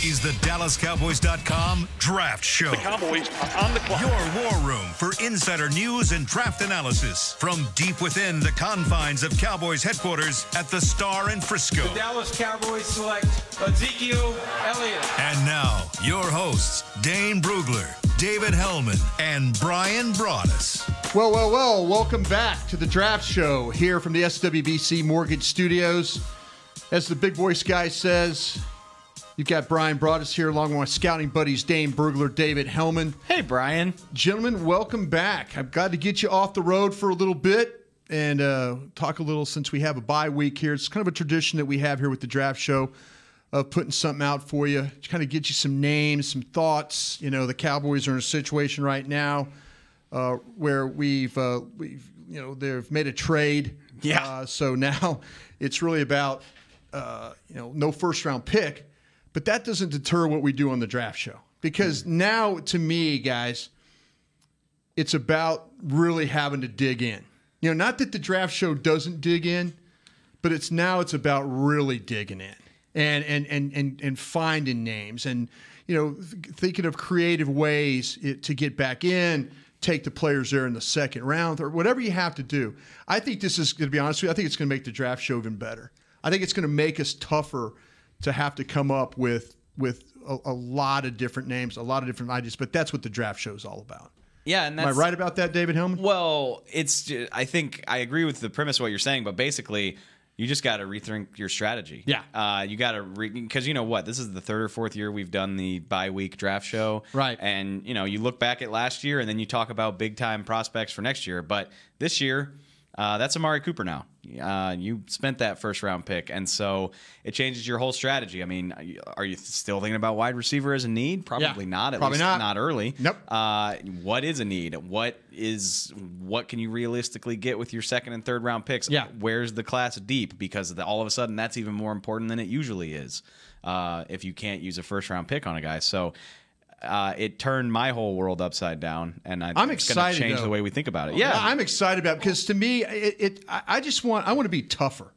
is the DallasCowboys.com Draft Show. The Cowboys are on the clock. Your war room for insider news and draft analysis from deep within the confines of Cowboys headquarters at the Star in Frisco. The Dallas Cowboys select Ezekiel Elliott. And now, your hosts, Dane Brugler, David Hellman, and Brian Broaddus. Well, welcome back to the Draft Show here from the SWBC Mortgage Studios. As the big voice guy says, you've got Brian Broaddus here along with my scouting buddies, Dane Brugler, David Hellman. Hey, Brian. Gentlemen, welcome back. I'm glad to get you off the road for a little bit and talk a little since we have a bye week here. It's kind of a tradition that we have here with the Draft Show of putting something out for you to kind of get you some names, some thoughts. You know, the Cowboys are in a situation right now where they've made a trade. Yeah. So now it's really about, no first-round pick. But that doesn't deter what we do on the Draft Show. Because now, to me, guys, it's about really having to dig in. You know, not that the Draft Show doesn't dig in, but it's about really digging in and finding names and, thinking of creative ways to get back in, take the players there in the second round, or whatever you have to do. I think this is, to be honest with you, I think it's going to make the Draft Show even better. I think it's going to make us tougher to have to come up with a lot of different names, a lot of different ideas, but that's what the Draft Show is all about. Yeah, and that's, am I right about that, David Hellman? Well, I think I agree with the premise of what you're saying, but basically, you just got to rethink your strategy. Yeah. You got to because you know what? This is the third or fourth year we've done the bye-week Draft Show. Right. And, you look back at last year, and then you talk about big-time prospects for next year. But this year, that's Amari Cooper now. You spent that first-round pick, and so it changes your whole strategy. I mean, are you still thinking about wide receiver as a need? Probably not. At probably least not early. Nope. What is a need? What can you realistically get with your second and third round picks? Yeah. Where's the class deep? Because all of a sudden, that's even more important than it usually is if you can't use a first-round pick on a guy. So it turned my whole worworld upside down, and I'm it's excited. Going to change the way we think about it. Yeah, I'm excited about it because to me, I want to be tougher.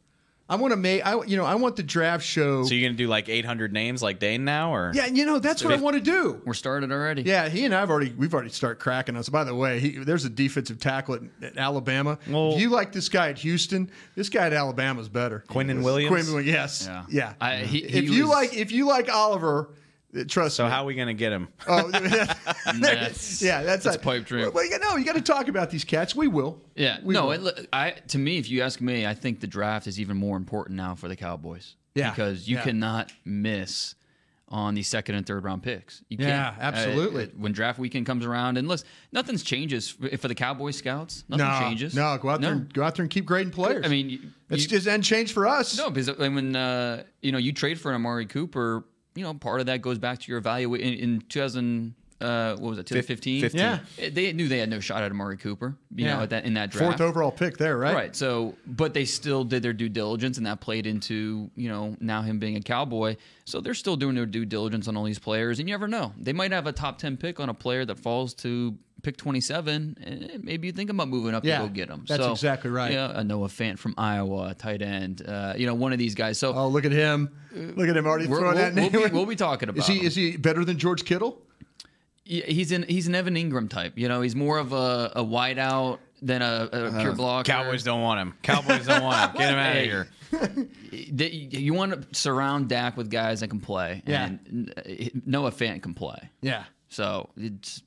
I want the Draft Show. So you're going to do like 800 names like Dane now, or yeah, that's what I want to do. We're started already. Yeah, he and we've already started cracking us. By the way, there's a defensive tackle at Alabama. Well, if you like this guy at Houston, this guy at Alabama is better. Quinnen Williams. Yes. Yeah. If you like Oliver. Trust me. So how are we going to get him? Oh, that's a pipe dream. Well, you got to talk about these cats. We will. Yeah. To me, if you ask me, I think the draft is even more important now for the Cowboys. Yeah. Because you cannot miss on the second and third round picks. You can't. Yeah, absolutely. When draft weekend comes around, and listen, nothing changes for the Cowboys scouts. Nothing changes. No, go out there and keep grading players. I mean, it's just end change for us. No, because when you trade for an Amari Cooper. Part of that goes back to your evaluation in 2015? 15. Yeah. They knew they had no shot at Amari Cooper, in that draft. Fourth overall pick there, right? Right. So, but they still did their due diligence, and that played into, now him being a Cowboy. So they're still doing their due diligence on all these players, and you never know. They might have a top 10 pick on a player that falls to pick 27, and maybe you think about moving up to go get him. That's exactly right. A Noah Fant from Iowa, tight end, one of these guys. So, look at him. Look at him already throwing that name. We'll be talking about him. Is he better than George Kittle? He's an Evan Ingram type. He's more of a wide out than a pure blocker. Cowboys don't want him. Get him out of here. You want to surround Dak with guys that can play. Yeah. And Noah Fant can play. Yeah. So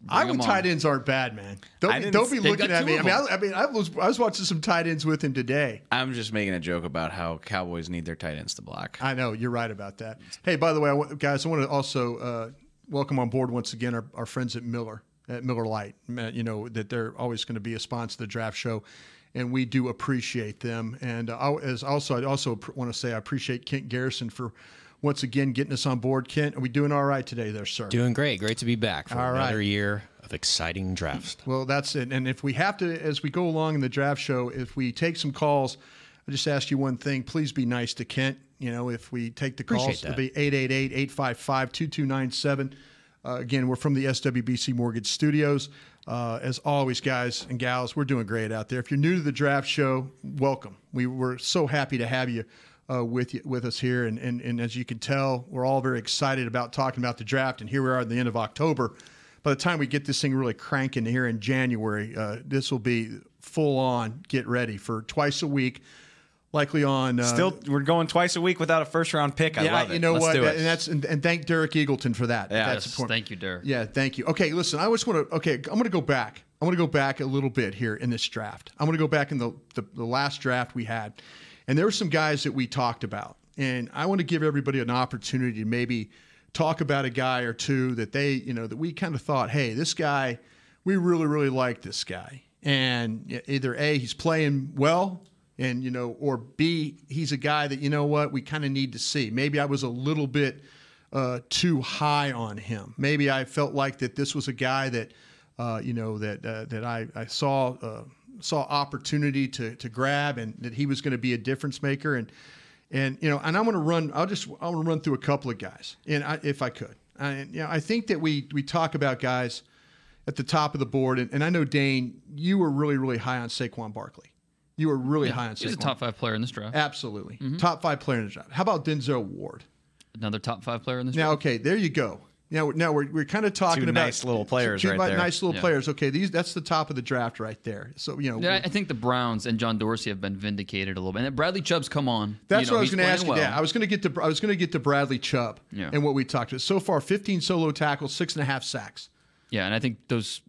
Iowa tight ends aren't bad, man. Don't be looking at me. I was watching some tight ends with him today. I'm just making a joke about how Cowboys need their tight ends to block. I know you're right about that. Hey, by the way, guys, I want to also welcome on board once again our friends at Miller Lite. That they're always going to be a sponsor of the Draft Show, and we do appreciate them. And I also want to say I appreciate Kent Garrison for once again getting us on board. Kent, are we doing all right today there, sir? Doing great. Great to be back for all another right. year of exciting drafts. Well, that's it. And if we have to, as we go along in the Draft Show, if we take some calls, I just ask you one thing. Please be nice to Kent. If we take the calls, it'll be 888-855-2297. Again, we're from the SWBC Mortgage Studios. As always, guys and gals, we're doing great out there. If you're new to the Draft Show, welcome. We're so happy to have you with us here. And as you can tell, we're all very excited about talking about the draft. And here we are at the end of October. By the time we get this thing really cranking here in January, this will be full on. Get ready for twice a week. Likely on. Still, we're going twice a week without a first-round pick. I love it. You know Let's what? do it. And thank Derek Eagleton for that. Yeah, that's important. Thank you, Derek. Yeah, thank you. Okay, listen, I just want to. Okay, I'm going to go back. I want to go back a little bit here in this draft. I'm going to go back in the last draft we had, and there were some guys that we talked about, and I want to give everybody an opportunity to maybe talk about a guy or two that they, that we kind of thought, hey, this guy, we really, really like this guy, and either A, he's playing well. And, or B, he's a guy that, we kind of need to see. Maybe I was a little bit too high on him. Maybe I felt like that this was a guy that, that I saw opportunity to grab, and that he was going to be a difference maker. And I'm going to run. I want to run through a couple of guys, and if I could. I think that we talk about guys at the top of the board, and I know, Dane, you were really, really high on Saquon Barkley. You were really high on Saquon. He's a top 5 player in this draft. Absolutely. Top 5 player in the draft. How about Denzel Ward? Another top 5 player in this Now, draft. okay, there you go. Now we're kind of talking Two about nice little players right there. Nice little players. Okay, that's the top of the draft right there. So I think the Browns and John Dorsey have been vindicated a little bit. And Bradley Chubb's come on. That's what I was going to ask you. Well. Yeah, I was going to get to Bradley Chubb and what we talked about so far. 15 solo tackles, 6.5 sacks. Yeah, and I think those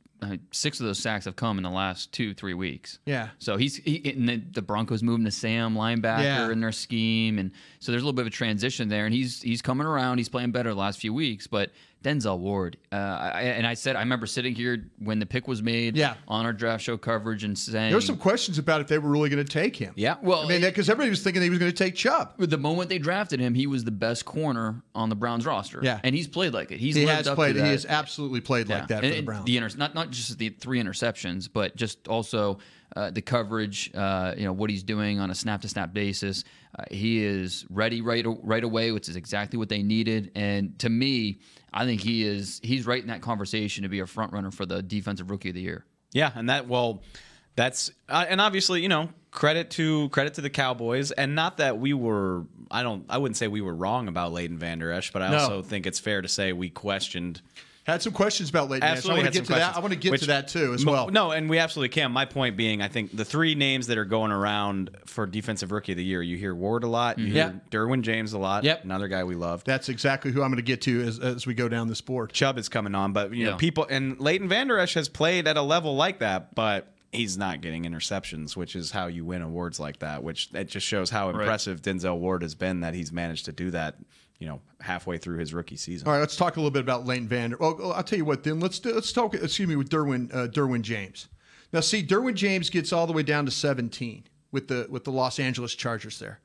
6 of those sacks have come in the last 2-3 weeks. Yeah. So and the Broncos moving to Sam linebacker in their scheme, and so there's a little bit of a transition there. And he's coming around. He's playing better the last few weeks. But Denzel Ward, I remember sitting here when the pick was made on our draft show coverage and saying there were some questions about if they were really going to take him. Yeah. Well, because everybody was thinking he was going to take Chubb. The moment they drafted him, he was the best corner on the Browns roster. Yeah. And he's played like it. He has played. He has absolutely played like that for the Browns. Not just the 3 interceptions, but just also the coverage. What he's doing on a snap-to-snap basis. He is ready right away, which is exactly what they needed. And to me, I think he's right in that conversation to be a front runner for the Defensive Rookie of the Year. Yeah, and that's and obviously, credit to the Cowboys, and not that we were. I wouldn't say we were wrong about Leighton Vander Esch, but I also think it's fair to say we questioned. Had some questions about Leighton Vander Esch. I want to get to that. I want to get to that too as well. No, and we absolutely can. My point being, I think the 3 names that are going around for Defensive Rookie of the Year, you hear Ward a lot, you hear Derwin James a lot, another guy we loved. That's exactly who I'm going to get to as we go down this board. Chubb is coming on, but people, and Leighton Vander Esch has played at a level like that, but he's not getting interceptions, which is how you win awards like that, which it just shows how impressive Denzel Ward has been that he's managed to do that, halfway through his rookie season. All right, let's talk a little bit about Leighton Vander. Well, I'll tell you what, then let's talk. With Derwin James. Now, see, Derwin James gets all the way down to 17 with the Los Angeles Chargers there,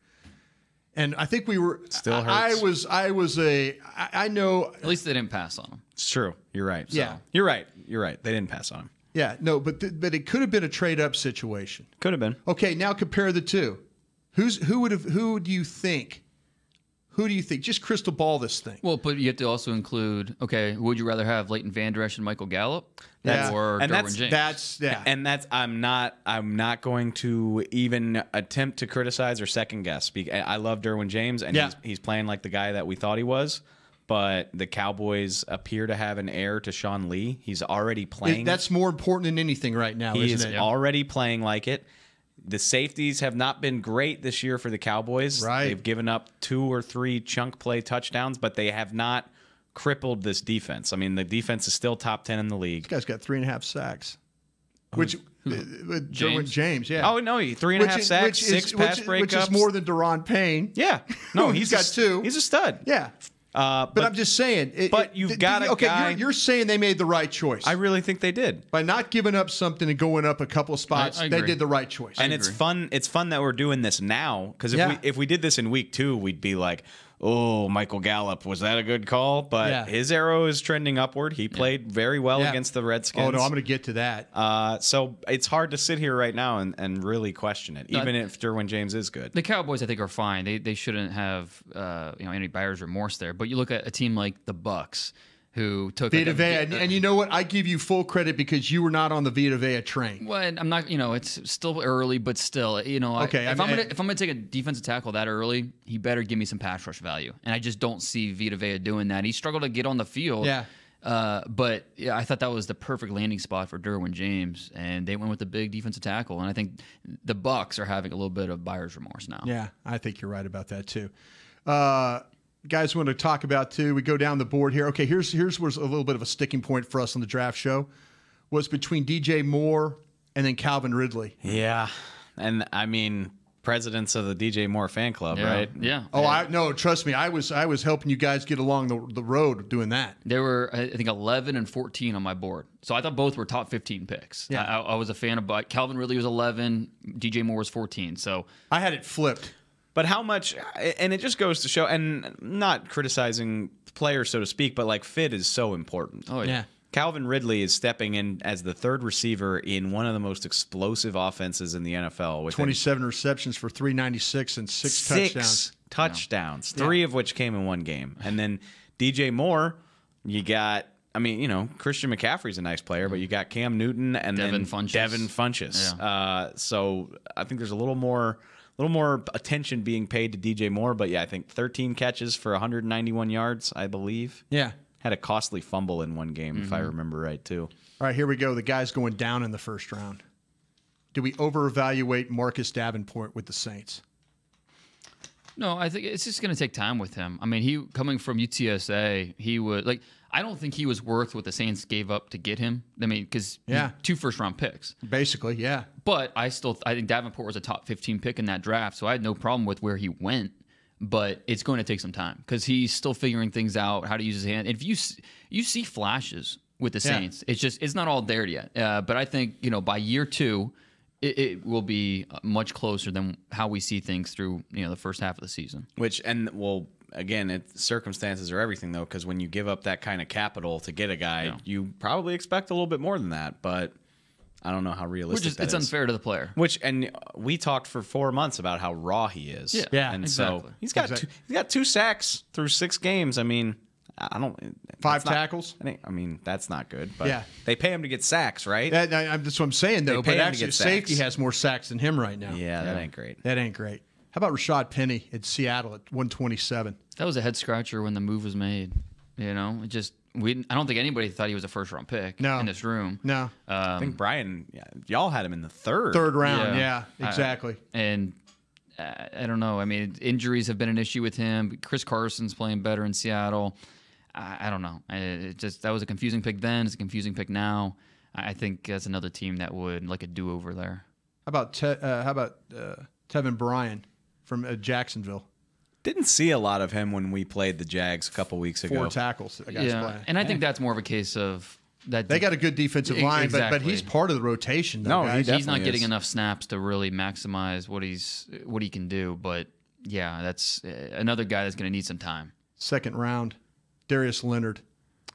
and I think we were. Still hurts. I know. At least they didn't pass on him. It's true. You're right. Yeah, so, you're right. They didn't pass on him. Yeah, no, but it could have been a trade up situation. Could have been. Okay, now compare the two. Who do you think? Who do you think? Just crystal ball this thing. Well, but you have to also include, would you rather have Leighton Vander Esch and Michael Gallup or Derwin James? I'm not going to even attempt to criticize or second guess. I love Derwin James, and he's playing like the guy that we thought he was. But the Cowboys appear to have an heir to Sean Lee. He's already playing. That's more important than anything right now, isn't it? He is already playing like it. The safeties have not been great this year for the Cowboys. Right. They've given up 2 or 3 chunk play touchdowns, but they have not crippled this defense. I mean, the defense is still top 10 in the league. This guy's got 3.5 sacks. Derwin James, yeah. Oh, no, 3.5 sacks, 6 pass breakups. Which is more than Deron Payne. Yeah. No, he's got 2. He's a stud. Yeah. But I'm just saying. You've got a guy. You're saying they made the right choice. I really think they did. By not giving up something and going up a couple of spots, they did the right choice. And it's fun. It's fun that we're doing this now, because if we did this in week 2, we'd be like, oh, Michael Gallup, was that a good call? But his arrow is trending upward. He played very well against the Redskins. Oh, no, I'm going to get to that. So it's hard to sit here right now and really question it, even if Derwin James is good. The Cowboys, I think, are fine. They shouldn't have any buyer's remorse there. But you look at a team like the Bucs, who took Vita Vea. And you know what? I give you full credit because you were not on the Vita Vea train. Well, I'm not. It's still early, but still, Okay, if I'm gonna take a defensive tackle that early, he better give me some pass rush value. And I just don't see Vita Vea doing that. He struggled to get on the field. Yeah. But yeah, I thought that was the perfect landing spot for Derwin James, and they went with the big defensive tackle. And I think the Bucs are having a little bit of buyer's remorse now. Yeah, I think you're right about that too. Guys, want to talk about too. We go down the board here. Okay, here's where's a little bit of a sticking point for us on the draft show was between DJ Moore and then Calvin Ridley. Yeah, and I mean, presidents of the DJ Moore fan club, right? Yeah. Oh, no, trust me, I was helping you guys get along the road doing that. There were, I think, 11 and 14 on my board. So I thought both were top 15 picks. Yeah. I was a fan of Calvin Ridley was 11, DJ Moore was 14. So I had it flipped. But how much, and it just goes to show, and not criticizing players, so to speak, but like fit is so important. Oh, yeah. Calvin Ridley is stepping in as the third receiver in one of the most explosive offenses in the NFL. With 27 receptions for 396 and six touchdowns. Three of which came in one game. And then DJ Moore, you got, Christian McCaffrey's a nice player, but you got Cam Newton and Devin Funchess. Yeah. So I think there's a little more attention being paid to DJ Moore, but yeah, I think 13 catches for 191 yards, I believe. Yeah. Had a costly fumble in one game, if I remember right, too. All right, here we go. The guy's going down in the first round. Do we over-evaluate Marcus Davenport with the Saints? No, I think it's just going to take time with him. I mean, he coming from UTSA, he would I don't think he was worth what the Saints gave up to get him. I mean, because 2 first-round picks. Basically, yeah. But I think Davenport was a top 15 pick in that draft, so I had no problem with where he went. But it's going to take some time because he's still figuring things out, how to use his hand. And if you see flashes with the Saints, it's not all there yet. But I think by year 2, it will be much closer than how we see things through the first half of the season. Again, circumstances are everything, though, because when you give up that kind of capital to get a guy, you probably expect a little bit more than that. But I don't know how realistic that is. It's unfair to the player. And we talked for 4 months about how raw he is. Yeah, and exactly. So he's got 2 sacks through 6 games. I mean, I don't 5 tackles. I mean, that's not good. But they pay him to get sacks, right? That's what I'm saying, though. But actually, safety has more sacks than him right now. Yeah, that ain't great. That ain't great. How about Rashad Penny at Seattle at 127? That was a head scratcher when the move was made. I don't think anybody thought he was a first-round pick in this room. No. I think Brian, y'all had him in the third. Third round, yeah exactly. I don't know. I mean, injuries have been an issue with him. Chris Carson's playing better in Seattle. I don't know. That was a confusing pick then. It's a confusing pick now. I think that's another team that would like a do-over there. How about Tevin Bryan from Jacksonville? Didn't see a lot of him when we played the Jags a couple weeks ago. 4 tackles. The guy's playing. And I think that's more of a case of that they got a good defensive line, exactly. but he's part of the rotation. Though, guys. He's not getting enough snaps to really maximize what he can do. But yeah, that's another guy that's going to need some time. Second round, Darius Leonard.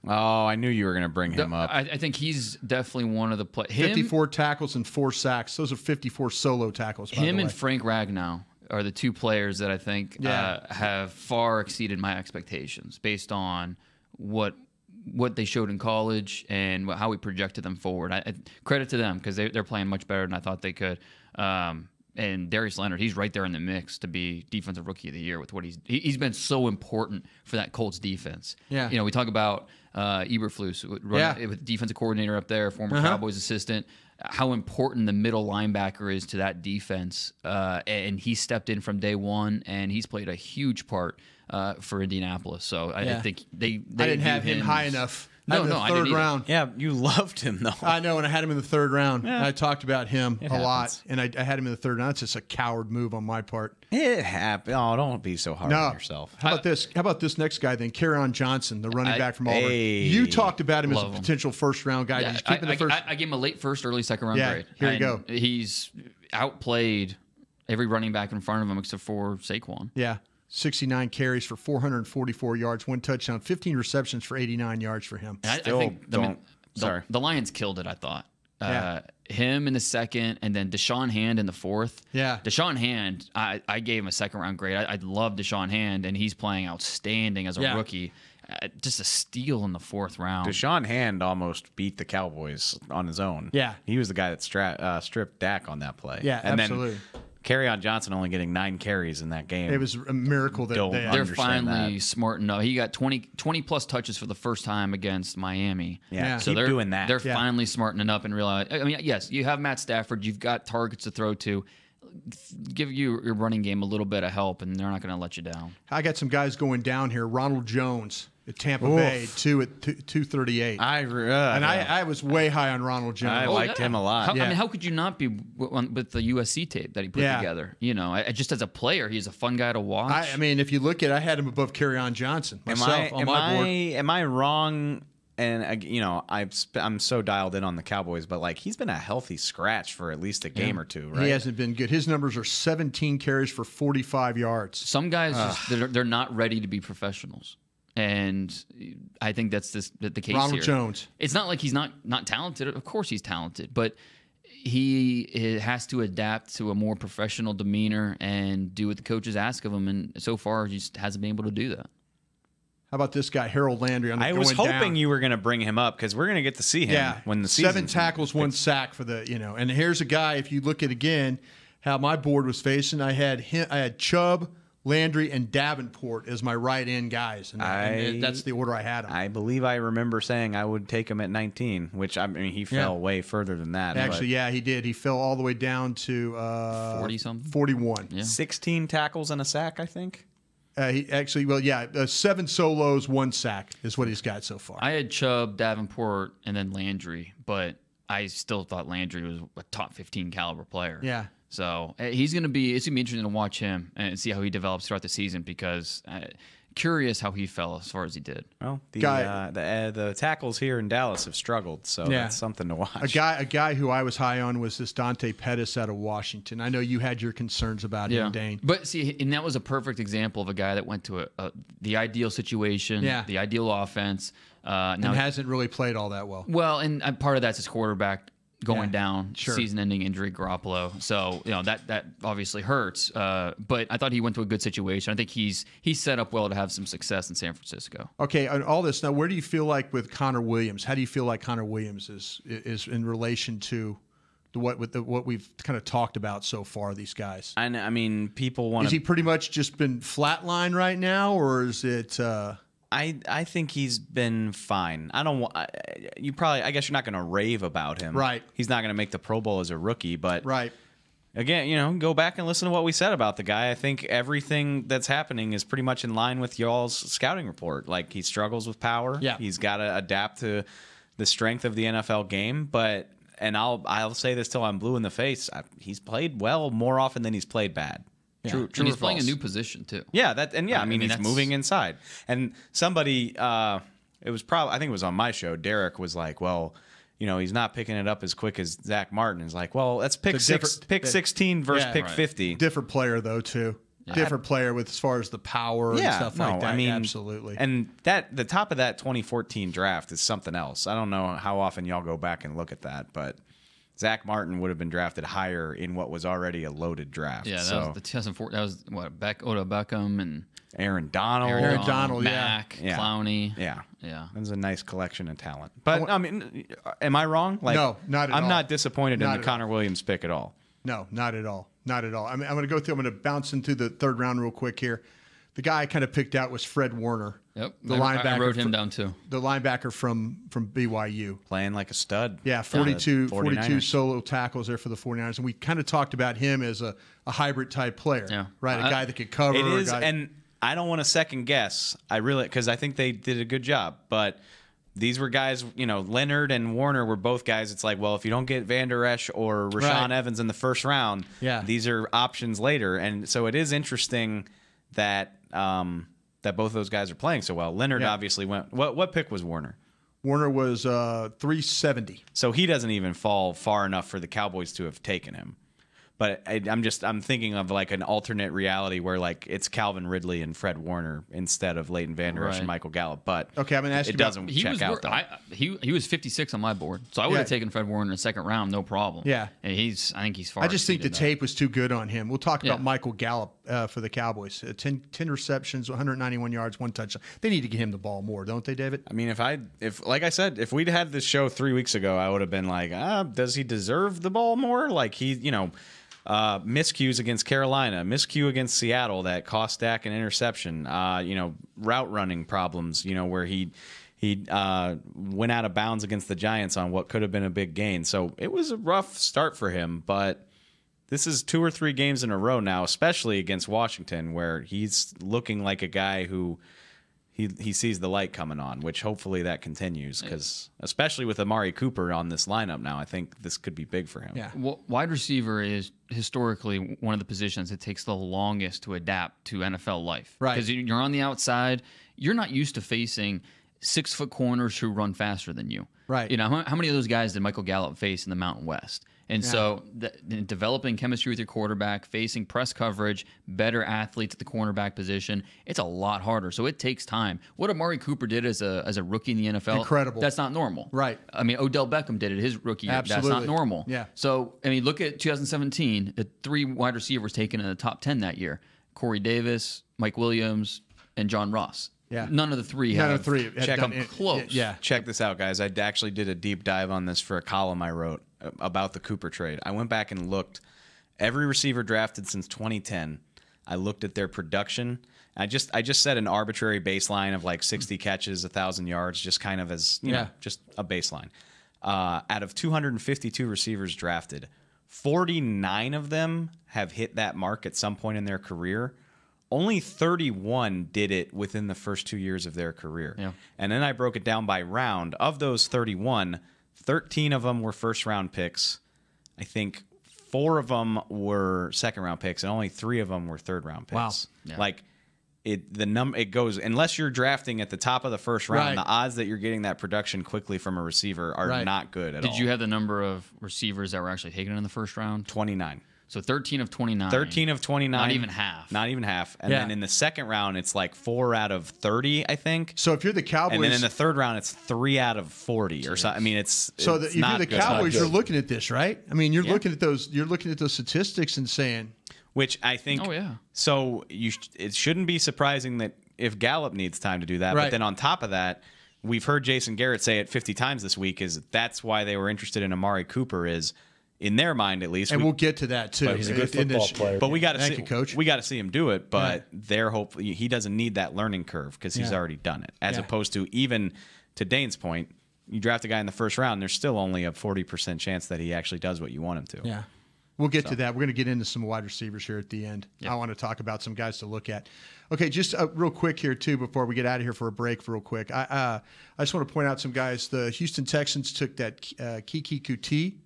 Oh, I knew you were going to bring him up. I think he's definitely one of the 54 tackles and 4 sacks. Those are 54 solo tackles. Him and Frank Ragnow are the 2 players that I think have far exceeded my expectations based on what they showed in college and how we projected them forward. Credit to them because they're playing much better than I thought they could. And Darius Leonard, he's right there in the mix to be Defensive Rookie of the Year with what he's been so important for that Colts defense. Yeah. We talk about Eberflus, with defensive coordinator up there, former Cowboys assistant, how important the middle linebacker is to that defense. And he stepped in from day one, and he's played a huge part for Indianapolis. So I think they I didn't have him high enough. No, I didn't third round. Yeah, you loved him, though. I know, and I had him in the third round. Yeah. I talked about him a lot, happens. and I had him in the third round. It's just a coward move on my part. It happened. Oh, don't be so hard on yourself. How about this? How about this next guy then? Kerryon Johnson, the running back from Auburn. You talked about him as a potential first-round guy. Yeah, Did you keep him in the first? I gave him a late first, early second-round grade. Here you go. He's outplayed every running back in front of him except for Saquon. Yeah. 69 carries for 444 yards, 1 touchdown, 15 receptions for 89 yards for him. I think the Lions killed it, I thought. Him in the second, and then Deshaun Hand in the fourth. Yeah. Deshaun Hand, I gave him a second-round grade. I love Deshaun Hand, and he's playing outstanding as a rookie. just a steal in the 4th round. Deshaun Hand almost beat the Cowboys on his own. Yeah. He was the guy that stripped Dak on that play. Yeah, and absolutely. Then Kerryon Johnson only getting 9 carries in that game. It was a miracle that Don't they They're understand finally that. smart enough. He got 20 plus touches for the first time against Miami. Yeah, So keep they're doing that. They're Yeah. finally smartening up and realize. I mean, yes, you have Matt Stafford. You've got targets to throw to. Give your running game a little bit of help, and they're not going to let you down. I got some guys going down here. Ronald Jones at Tampa Bay, 238. And I was way high on Ronald Jones. I liked him a lot. I mean, how could you not be with the USC tape that he put together? You know, just as a player, he's a fun guy to watch. I mean, if you look at, I had him above Kerryon Johnson myself on my board. Am I wrong? And you know, I'm so dialed in on the Cowboys, but like he's been a healthy scratch for at least a game or two, right? He hasn't been good. His numbers are 17 carries for 45 yards. Some guys they're not ready to be professionals, and I think that's the case Ronald here. Jones. It's not like he's not talented. Of course he's talented, but he has to adapt to a more professional demeanor and do what the coaches ask of him. And so far, he just hasn't been able to do that. How about this guy, Harold Landry? I was hoping you were going to bring him up because we're going to get to see him when the season. 7 tackles, 1 sack for the And here's a guy. If you look at again how my board was facing, I had Chubb, Landry, and Davenport as my right end guys, and that's the order I had them. I believe I remember saying I would take him at 19, which I mean he fell way further than that. Actually, he did. He fell all the way down to 40-something, 41. Yeah. 16 tackles and a sack, I think. He actually, 7 solos, 1 sack is what he's got so far. I had Chubb, Davenport, and then Landry, but I still thought Landry was a top 15 caliber player. Yeah. So it's going to be interesting to watch him and see how he develops throughout the season because curious how he fell as far as he did. Well, the tackles here in Dallas have struggled, so that's something to watch. A guy who I was high on was this Dante Pettis out of Washington. I know you had your concerns about him, Dane. But see, and that was a perfect example of a guy that went to the ideal situation, the ideal offense. And hasn't really played all that well. Well, and part of that's his quarterback going down, sure. season-ending injury, Garoppolo. So that obviously hurts. But I thought he went to a good situation. I think he's set up well to have some success in San Francisco. Okay, on all this now, where do you feel like with Connor Williams? How do you feel like Connor Williams is in relation to what we've kind of talked about so far? These guys. I mean, people want. Is he pretty much just been flatline right now, or is it? I think he's been fine. I guess you're not going to rave about him. Right. He's not going to make the Pro Bowl as a rookie, but right. Again, go back and listen to what we said about the guy. I think everything that's happening is pretty much in line with y'all's scouting report. Like he struggles with power. Yeah. He's got to adapt to the strength of the NFL game, and I'll say this till I'm blue in the face. He's played well more often than he's played bad. Yeah. True and he's or playing a false? new position too. Yeah, I mean he's that's moving inside. And somebody, it was probably, I think it was on my show, Derek was like, well, he's not picking it up as quick as Zach Martin. Is like, well, let's pick 16 versus pick 50. Different player though too. Yeah. Different player with as far as the power and stuff like that. I mean, absolutely. And the top of that 2014 draft is something else. I don't know how often y'all go back and look at that, but Zach Martin would have been drafted higher in what was already a loaded draft. Yeah, that was the 2004. That was Odell Beckham and Aaron Donald. Aaron Donald, Mack, Clowney. Yeah. Yeah. That was a nice collection of talent. But, I mean, am I wrong? No, not at all. I'm not disappointed in the Connor all. Williams pick at all. No, not at all. Not at all. I'm going to go through. I'm going to bounce into the third round real quick here. The guy I kind of picked out was Fred Warner. Yep. The linebacker. I wrote him down too. The linebacker from BYU. Playing like a stud. Yeah, 42 solo tackles there for the 49ers. And we kind of talked about him as a hybrid type player. Yeah. Right? A guy that could cover. It is, and I don't want to second guess. Because I think they did a good job. But these were guys, Leonard and Warner were both guys. It's like, well, if you don't get Van Der Esch or Rashaan Evans in the first round, these are options later. And so it is interesting that that both those guys are playing so well. Leonard obviously went. What pick was Warner? Warner was 370. So he doesn't even fall far enough for the Cowboys to have taken him. But I'm thinking of like an alternate reality where like it's Calvin Ridley and Fred Warner instead of Leighton Vander Esch and Michael Gallup. But okay, I'm going to ask you. It doesn't check out though. He was 56 on my board, so I would have taken Fred Warner in the second round, no problem. Yeah, and I think he's far. I just think the tape was too good on him. We'll talk about Michael Gallup for the Cowboys. 10 receptions, 191 yards, 1 touchdown. They need to get him the ball more, don't they, David? I mean, if like I said, if we'd had this show 3 weeks ago, I would have been like, does he deserve the ball more? Like miscues against Carolina, miscue against Seattle that cost Dak an interception. Route running problems. Where he went out of bounds against the Giants on what could have been a big gain. So it was a rough start for him, but this is 2 or 3 games in a row now, especially against Washington, where he's looking like a guy who he sees the light coming on, which hopefully that continues, because especially with Amari Cooper on this lineup now, I think this could be big for him. Yeah. Well, wide receiver is historically one of the positions that takes the longest to adapt to NFL life. Right. Because you're on the outside. You're not used to facing 6-foot corners who run faster than you. Right. How many of those guys did Michael Gallup face in the Mountain West? And so developing chemistry with your quarterback, facing press coverage, better athletes at the cornerback position, it's a lot harder. So it takes time. What Amari Cooper did as a rookie in the NFL, incredible. That's not normal. Right. I mean, Odell Beckham did it his rookie year. Absolutely. That's not normal. Yeah. So, I mean, look at 2017, the 3 wide receivers taken in the top 10 that year. Corey Davis, Mike Williams, and John Ross. Yeah. None of the three None have of the 3 had come done close. Yeah. Check this out, guys. I actually did a deep dive on this for a column I wrote about the Cooper trade. I went back and looked every receiver drafted since 2010. I looked at their production. I just set an arbitrary baseline of like 60 catches, 1,000 yards, just kind of as just a baseline. Out of 252 receivers drafted, 49 of them have hit that mark at some point in their career. Only 31 did it within the first 2 years of their career. Yeah. And then I broke it down by round. Of those 31, 13 of them were first-round picks. I think 4 of them were second-round picks, and only 3 of them were third-round picks. Wow. Yeah. Like, it goes, unless you're drafting at the top of the first round, Right. the odds that you're getting that production quickly from a receiver are not good at all. Did you have the number of receivers that were actually taken in the first round? 29. So 13 of 29. 13 of 29. Not even half. Not even half. And Yeah. then in the second round, it's like 4 out of 30, I think. So if you're the Cowboys, And then in the third round, it's 3 out of 40 or something. I mean, if it's you're not the good. Cowboys, you're looking at this, right? I mean, you're Yeah. looking at those statistics and saying, Which I think. Oh, yeah. So it shouldn't be surprising that if Gallup needs time to do that. Right. But then on top of that, we've heard Jason Garrett say it 50 times this week, is that's why they were interested in Amari Cooper, is in their mind at least. and we'll get to that too. But he's a good football player. But we got to Thank see, you, Coach. we got to see him do it. But their hope, he doesn't need that learning curve because he's Yeah. already done it. As Yeah. opposed to, even to Dane's point, you draft a guy in the first round, there's still only a 40% chance that he actually does what you want him to. Yeah. We'll get to that. We're going to get into some wide receivers here at the end. I want to talk about some guys to look at. Okay, just real quick here, too, before we get out of here for a break real quick. I just want to point out some guys. The Houston Texans took that Kiki Kuti,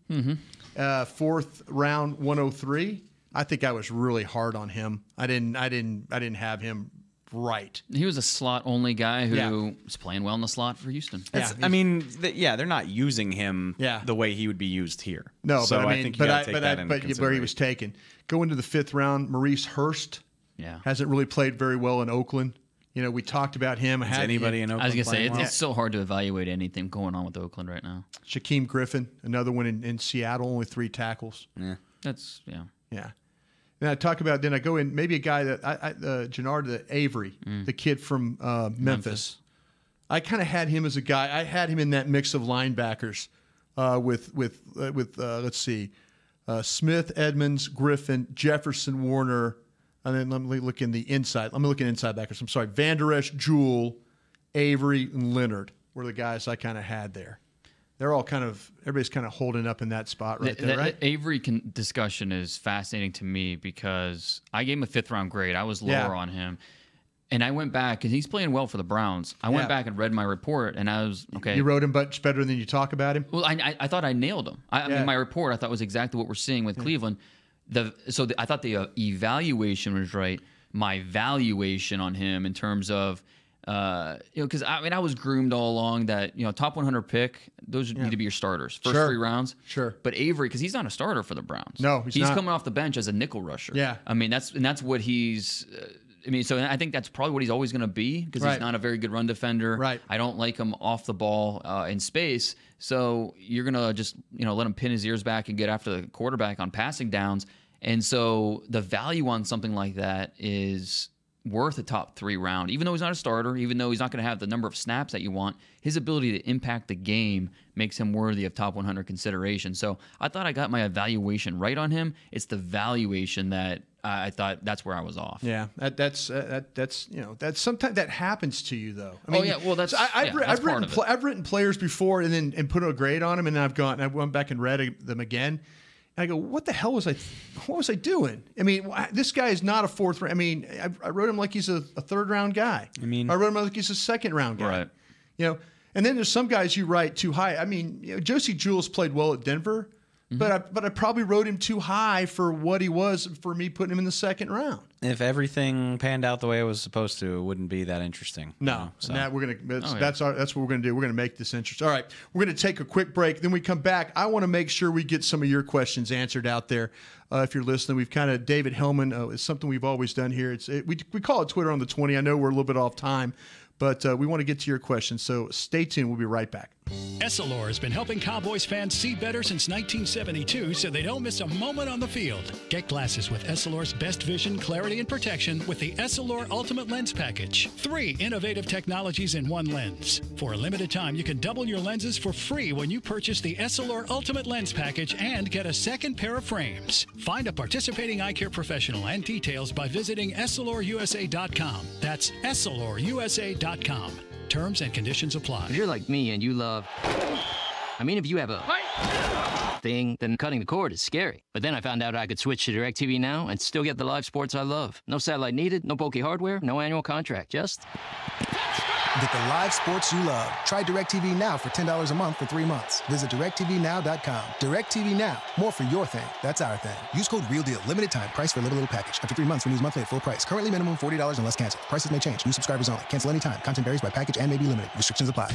4th round, 103. I think I was really hard on him. I didn't have him right. He was a slot-only guy who Yeah. was playing well in the slot for Houston. Yeah, I mean, they're not using him Yeah. the way he would be used here. No, so but I mean, think you gotta take that into where he consideration. was taken. Go into the 5th round, Maurice Hurst. Yeah. Hasn't really played very well in Oakland. We talked about him. Is anybody in Oakland I was going to say, playing well? it's so hard to evaluate anything going on with Oakland right now. Shaquem Griffin, another one in Seattle, only 3 tackles. That's, yeah. Yeah. Then I go in maybe a guy that Jannard Avery, the kid from Memphis. I kind of had him as a guy. I had him in that mix of linebackers with let's see, Smith, Edmonds, Griffin, Jefferson, Warner, and then let me look in the inside. Let me look at inside backers. I'm sorry, Van Der Esch, Jewell, Avery, and Leonard were the guys I kind of had there. They're all everybody's kind of holding up in that spot right there, right? The Avery discussion is fascinating to me because I gave him a 5th-round grade. I was lower Yeah. on him. And I went back, because he's playing well for the Browns. I went Yeah. back and read my report, and I was, okay. You wrote him much better than you talk about him? Well, I thought I nailed him. I Yeah. mean, my report, I thought was exactly what we're seeing with Cleveland. I thought the evaluation was right. My valuation on him in terms of, because I was groomed all along that top 100 pick, those need to be your starters first Sure. 3 rounds. Sure. But Avery, because he's not a starter for the Browns. No, he's not. coming off the bench as a nickel rusher. Yeah. I mean that's what he's. So I think that's probably what he's always going to be because Right. he's not a very good run defender. Right. I don't like him off the ball in space. So you're going to just let him pin his ears back and get after the quarterback on passing downs. And so the value on something like that is worth a top 3 round. Even though he's not a starter, even though he's not going to have the number of snaps that you want, his ability to impact the game makes him worthy of top 100 consideration. So I thought I got my evaluation right on him. It's the valuation that I thought that's where I was off. Yeah, that's sometimes that happens to you though. I mean, well, that's I've written players before and put a grade on them, and then I went back and read them again. And I go, what the hell was I doing? I mean, this guy is not a 4th round. I mean, I wrote him like he's a 3rd round guy. I wrote him like he's a 2nd round guy. Right. You know, and then there's some guys you write too high. I mean, Josie Jewell's played well at Denver, but I probably wrote him too high for what he was for me putting him in the 2nd round. If everything panned out the way it was supposed to, it wouldn't be that interesting. No, that's what we're gonna do. We're gonna make this interesting. All right, we're gonna take a quick break. Then we come back. I want to make sure we get some of your questions answered out there. If you're listening, we've kind of David Hellman. It's something we've always done here. We call it Twitter on the 20. I know we're a little bit off time, but we want to get to your questions. So stay tuned. We'll be right back. Essilor has been helping Cowboys fans see better since 1972 so they don't miss a moment on the field. Get glasses with Essilor's best vision, clarity, and protection with the Essilor Ultimate Lens Package. 3 innovative technologies in 1 lens. For a limited time, you can double your lenses for free when you purchase the Essilor Ultimate Lens Package and get a 2nd pair of frames. Find a participating eye care professional and details by visiting EssilorUSA.com. That's EssilorUSA.com. Terms and conditions apply. If you're like me and you love... if you have a thing, then cutting the cord is scary. But then I found out I could switch to DirecTV Now and still get the live sports I love. No satellite needed, no bulky hardware, no annual contract, just... Get the live sports you love. Try DirecTV Now for $10 a month for 3 months. Visit DirecTVNow.com. DirecTV Now. More for your thing. That's our thing. Use code REALDEAL. Limited time. Price for little package. After 3 months, renews monthly at full price. Currently minimum $40 unless canceled. Prices may change. New subscribers only. Cancel anytime. Content varies by package and may be limited. Restrictions apply.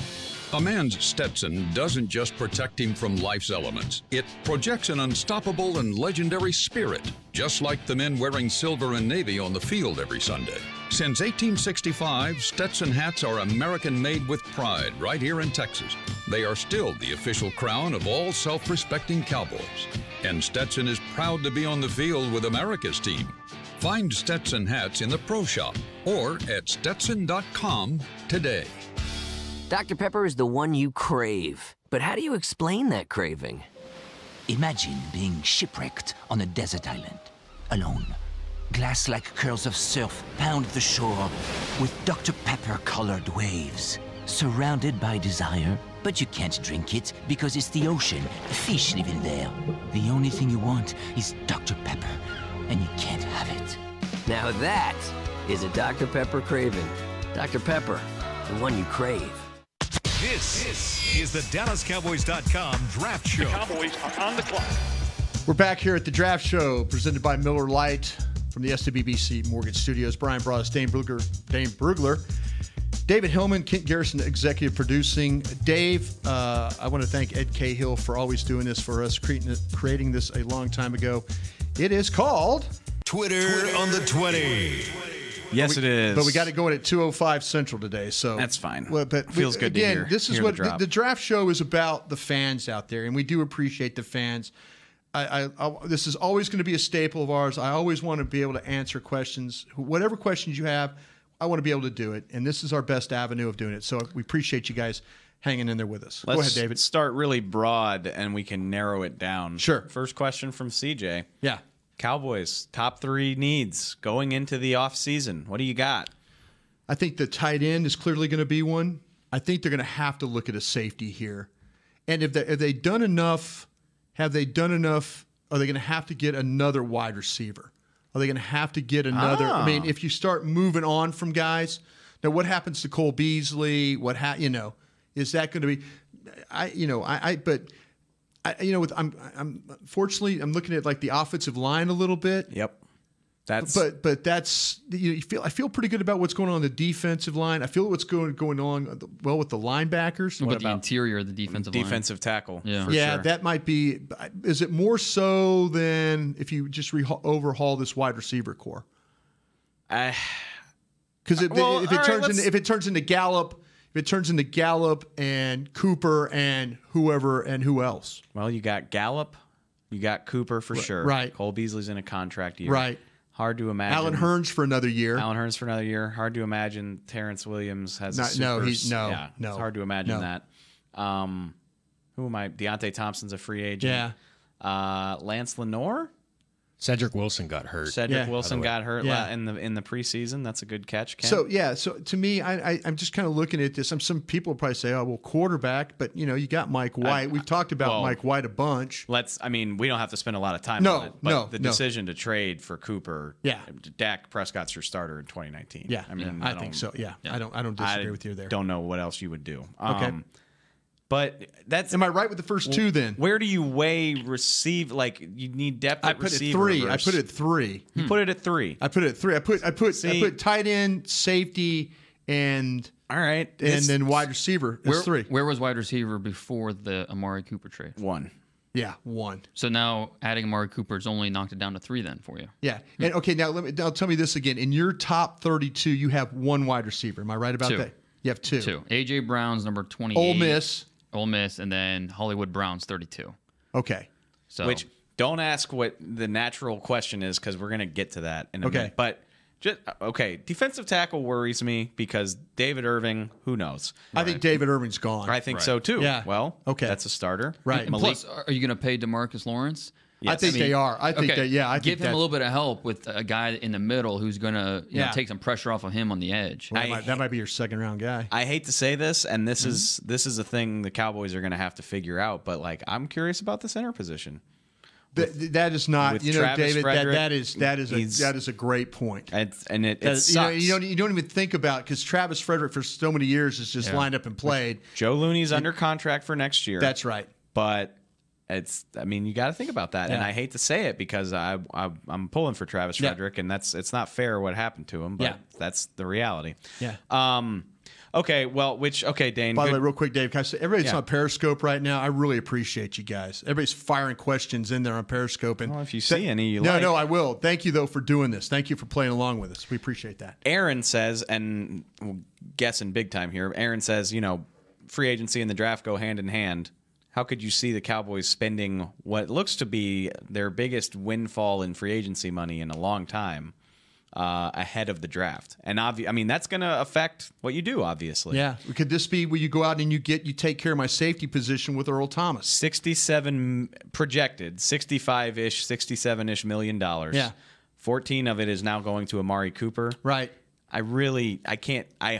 A man's Stetson doesn't just protect him from life's elements. It projects an unstoppable and legendary spirit, just like the men wearing silver and navy on the field every Sunday. Since 1865, Stetson hats are American-made with pride right here in Texas. They are still the official crown of all self-respecting Cowboys. And Stetson is proud to be on the field with America's team. Find Stetson hats in the Pro Shop or at Stetson.com today. Dr. Pepper is the one you crave. But how do you explain that craving? Imagine being shipwrecked on a desert island, alone. Glass-like curls of surf pound the shore with Dr. Pepper-colored waves. Surrounded by desire, but you can't drink it because it's the ocean. Fish live in there. The only thing you want is Dr. Pepper, and you can't have it. Now that is a Dr. Pepper craving. Dr. Pepper, the one you crave. This is the DallasCowboys.com Draft Show. The Cowboys are on the clock. We're back here at the Draft Show, presented by Miller Lite from the SWBC Mortgage Studios. Brian brought us Dane Brugler, David Hillman, Kent Garrison, executive producing. Dave, I want to thank Ed Cahill for always doing this for us, creating this a long time ago. It is called Twitter on the 20. Yes, it is. But we got it going at 2:05 Central today, so that's fine. But feels good again, to hear. This is what the Draft Show is about. The fans out there, and we do appreciate the fans. This is always going to be a staple of ours. I always want to be able to answer questions, whatever questions you have. I want to be able to do it, and this is our best avenue of doing it. So we appreciate you guys hanging in there with us. Go ahead, David. Let's start really broad, and we can narrow it down. Sure. First question from CJ. Yeah. Cowboys, top 3 needs going into the offseason. What do you got? I think the tight end is clearly going to be one. I think they're going to have to look at a safety here. And if they've done enough, are they going to have to get another wide receiver? Are they going to have to get another? I mean, if you start moving on from guys, now what happens to Cole Beasley? Is that going to be? Unfortunately, I'm looking at like the offensive line a little bit. Yep. But that's I feel pretty good about what's going on the defensive line. I feel what's going on well with the linebackers. What about the interior of the defensive line? Defensive tackle. Yeah. Sure. That might be. Is it more so than if you just overhaul this wide receiver core? Because if it turns into Gallup. If it turns into Gallup and Cooper and whoever and who else? Well, you got Gallup, You got Cooper for sure. Right. Cole Beasley's in a contract year. Right. Hard to imagine. Alan Hearns for another year. Hard to imagine Terrence Williams has no. It's hard to imagine that. Who am I? Deontay Thompson's a free agent. Yeah. Lance Lenoir? Cedric Wilson got hurt. Wilson got hurt in the preseason. That's a good catch, Ken. So to me, I'm just kind of looking at this. Some people probably say, oh, well, quarterback, but you got Mike White. We've talked about Mike White a bunch. We don't have to spend a lot of time on it. But the decision to trade for Cooper, Dak Prescott's your starter in 2019. Yeah, I think so. Yeah. I don't disagree with you there. Don't know what else you would do. Okay. But am I right with the first two then? Where do you weigh receive? Like you need depth at receiver. I put it 3. You put it at 3. I put it at 3. I put tight end, safety, and then wide receiver is 3. Where was wide receiver before the Amari Cooper trade? 1. Yeah, 1. So now adding Amari Cooper's only knocked it down to 3 then for you. Yeah. And okay, now tell me this again. In your top 32, you have 1 wide receiver. Am I right about 2. that? You have 2. 2. AJ Brown's number 28. Ole Miss, and then Hollywood Brown's 32. Okay. So which don't ask what the natural question is because we're gonna get to that in a minute. But defensive tackle worries me because David Irving, who knows? I think David Irving's gone. I think so too. Yeah. Well, that's a starter. Right. And plus, are you going to pay DeMarcus Lawrence? Yes. I think they are. I think give him a little bit of help with a guy in the middle who's going to take some pressure off of him on the edge. Well, that might be your second round guy. I hate to say this, and this is a thing the Cowboys are going to have to figure out. But I'm curious about the center position. That is not, David. Frederick, that is a great point. And it sucks. You don't even think about because Travis Frederick for so many years has just lined up and played. Joe Looney's under contract for next year. That's right. But you got to think about that, and I hate to say it because I'm pulling for Travis Frederick, and it's not fair what happened to him, but that's the reality. Yeah. Dane. By the way, real quick, Dave, can I say everybody's on Periscope right now? I really appreciate you guys. Everybody's firing questions in there on Periscope, and if you see any, No, I will. Thank you though for doing this. Thank you for playing along with us. We appreciate that. Aaron says, and we're guessing big time here. Aaron says, free agency and the draft go hand in hand. How could you see the Cowboys spending what looks to be their biggest windfall in free agency money in a long time ahead of the draft? And that's going to affect what you do, obviously. Yeah. Could this be where you go out and you take care of my safety position with Earl Thomas? 67 projected, 65-ish, 67-ish $1 million. Yeah. 14 of it is now going to Amari Cooper. Right. I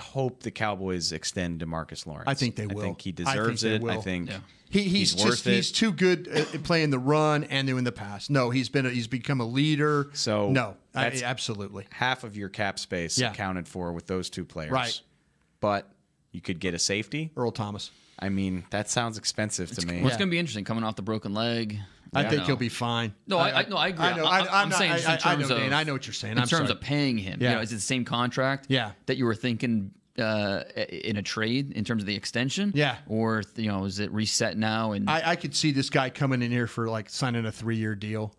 hope the Cowboys extend DeMarcus Lawrence. I think they will. I think he deserves it. I think he's too good at playing the run and doing the pass. No, he's become a leader. So no, absolutely. Half of your cap space accounted for with those 2 players. Right. But you could get a safety. Earl Thomas. That sounds expensive to me. Well, it's going to be interesting coming off the broken leg. I think he'll be fine. No, I agree. I'm saying just in terms of, Dane, I know what you're saying. In terms of paying him. Yeah. Is it the same contract that you were thinking in a trade in terms of the extension? Yeah. Or, is it reset now? And I could see this guy coming in here for signing a 3-year deal.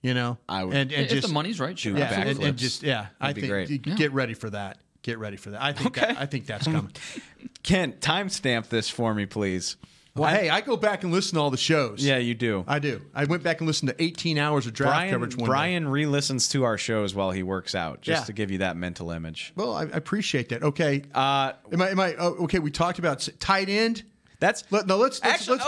I would. And if the money's right, sure. Yeah, I think great. Get ready for that. Get ready for that. I think that's coming. Kent, timestamp this for me, please. Well, hey, I go back and listen to all the shows. Yeah, you do. I do. I went back and listened to 18 hours of draft coverage one day. Brian re-listens to our shows while he works out, just to give you that mental image. Well, I appreciate that. Okay. Okay, we talked about tight end. Let's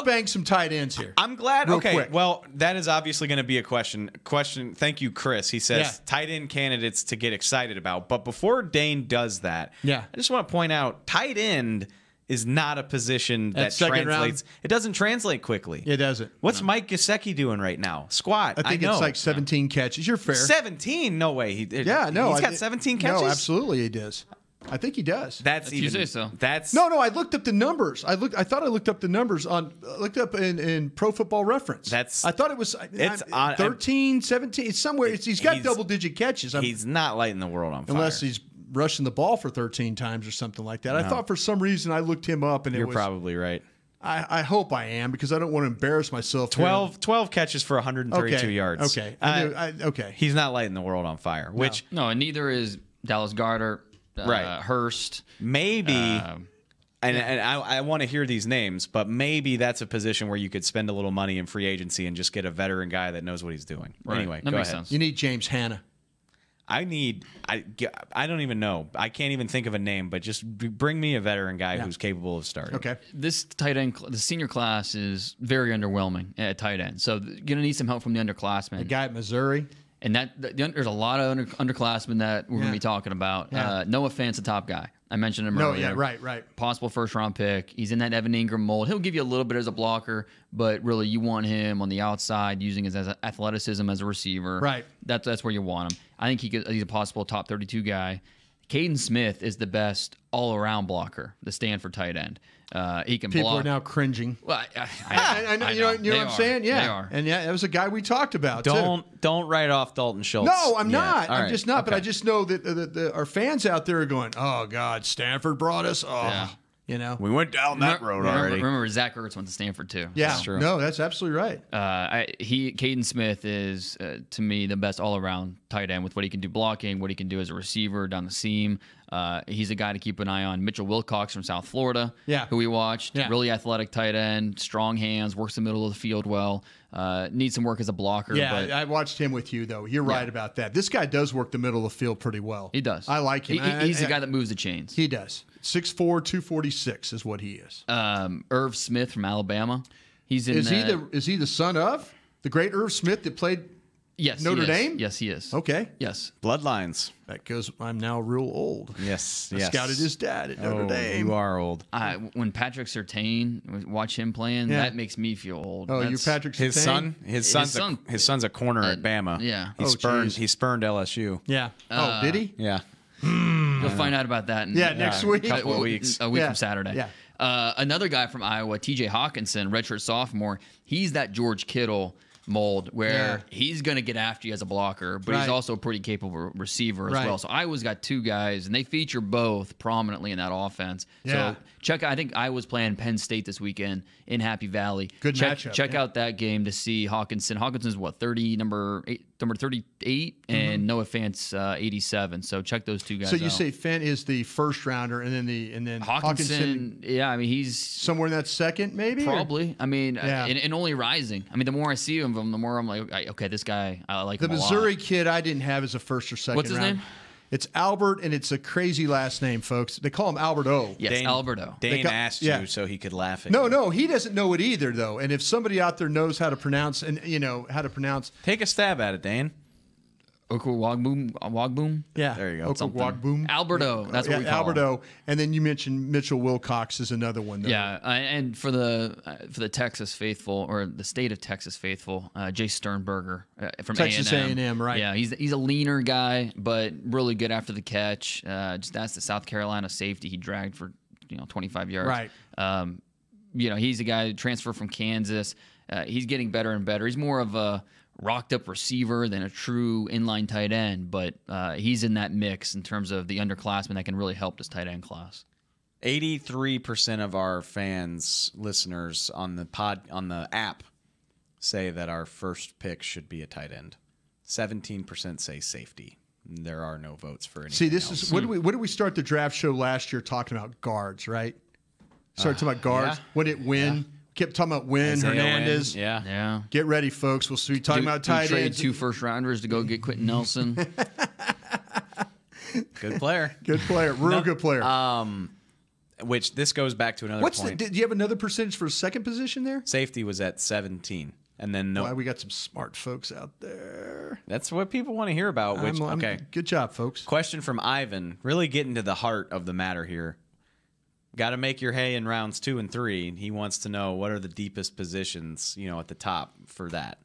bang some tight ends here. I'm glad. Real quick. Well, that is obviously going to be a question. Thank you, Chris. He says tight end candidates to get excited about. But before Dane does that, I just want to point out tight end is not a position that translates. Round? It doesn't translate quickly. It doesn't. What's Mike Gesicki doing right now? Squat. I think it's 17 catches. You're fair. 17? No way. He's got 17 catches? No, absolutely he does. I think he does. You say so. No. I looked up the numbers. I thought I looked up the numbers looked up in Pro Football Reference. I thought it was 13, 17. It's somewhere. He's got double-digit catches. He's not lighting the world on fire. Unless he's rushing the ball for 13 times or something like that. No. I thought for some reason I looked him up and You're probably right. I hope I am because I don't want to embarrass myself. 12 catches for 132 yards. Okay. Okay. He's not lighting the world on fire. No, and neither is Dallas Goedert. Right. Hurst. Maybe And I want to hear these names, but maybe that's a position where you could spend a little money in free agency and just get a veteran guy that knows what he's doing. Right. Anyway, that go makes ahead. sense. You need James Hanna. I don't even know. I can't even think of a name, but just bring me a veteran guy who's capable of starting. Okay. This tight end, the senior class is very underwhelming at tight end. So you're going to need some help from the underclassmen. The guy at Missouri. And there's a lot of underclassmen that we're going to be talking about. Yeah. Noah Fant's the top guy. I mentioned him earlier. Right. Possible first-round pick. He's in that Evan Ingram mold. He'll give you a little bit as a blocker, but really you want him on the outside using his athleticism as a receiver. Right. That's where you want him. I think he's a possible top 32 guy. Kaden Smith is the best all-around blocker, the Stanford tight end. He can People block. are now cringing. Well, I know. You know what I'm saying? Yeah. They are. And that was a guy we talked about. Don't write off Dalton Schultz. No, I'm not. I'm just not. Okay. But I just know that our fans out there are going, "Oh God, Stanford brought us." Oh, Yeah. you know, we went down that road already. Remember, Zach Ertz went to Stanford too. Yeah, So. no, that's absolutely right. Kaden Smith is to me the best all-around tight end with what he can do blocking, what he can do as a receiver down the seam. He's a guy to keep an eye on. Mitchell Wilcox from South Florida, who we watched, really athletic tight end, strong hands, works the middle of the field well. Needs some work as a blocker. Yeah, but I watched him with you though. You're right about that. This guy does work the middle of the field pretty well. He does. I like him. He's the guy that moves the chains. He does. 6'4", 246 is what he is. Irv Smith from Alabama. He's in. Is he the son of the great Irv Smith that played? Yes, Notre Dame? Yes, he is. Okay. Yes. Bloodlines. That goes, I'm now real old. Yes. I scouted his dad at Notre Dame. You are old. When Patrick Surtain, watch him playing, that makes me feel old. Oh, you're Patrick Surtain? His son's a corner at Bama. Yeah. He spurned LSU. Yeah. Oh, did he? Yeah. You'll find out about that in next week. A couple of weeks. A week from Saturday. Yeah. Another guy from Iowa, TJ Hawkinson, redshirt sophomore. He's that George Kittle mold where he's going to get after you as a blocker, but he's also a pretty capable receiver as well. So Iowa's got two guys, and they feature both prominently in that offense. Yeah. So I think Iowa's playing Penn State this weekend in Happy Valley. Good matchup. Check out that game to see Hawkinson. Hawkinson's what, number 38, and Noah Fant's 87. So check those two guys out. So you say Fent is the first rounder, and then Hawkinson, yeah, I mean he's somewhere in that second, maybe. Probably. I mean, and only rising. I mean, the more I see of him, the more I'm like, okay, this guy, I like him a lot. The Missouri kid I didn't have as a first or second. What's his round. name? It's Albert, and it's a crazy last name, folks. They call him Albert O. Yes, Alberto. Dane asked you so he could laugh at you. No, he doesn't know it either, though. And if somebody out there knows how to pronounce, take a stab at it, Dane. Wagbum. Yeah, there you go. Wagbum. Alberto. That's what we call Alberto. him. And then you mentioned Mitchell Wilcox is another one. Though. Yeah, and for the Texas faithful or the state of Texas faithful, Jay Sternberger from Texas A&M, right? Yeah, he's a leaner guy, but really good after the catch. Just that's the South Carolina safety he dragged for 25 yards. Right. He's a guy who transferred from Kansas. He's getting better and better. He's more of a rocked up receiver than a true inline tight end, but he's in that mix in terms of the underclassmen that can really help this tight end class. 83% of our listeners on the app say that our first pick should be a tight end. 17% say safety. There are no votes for anything. See, this else. is what did we start the draft show last year talking about guards, right? Started talking about guards. Yeah. When it win. Yeah. Kept talking about Hernandez. Yeah. Get ready, folks. We'll be talking about tight ends. Trade 2 first-rounders to go get Quentin Nelson. Good player. Good player. Real good player. Which this goes back to another point. Do you have another percentage for a second position there? Safety was at 17. And then Why we got some smart folks out there. That's what people want to hear about. Okay. Good job, folks. Question from Ivan. Really getting to the heart of the matter here. Got to make your hay in rounds 2 and 3. He wants to know what are the deepest positions, at the top for that.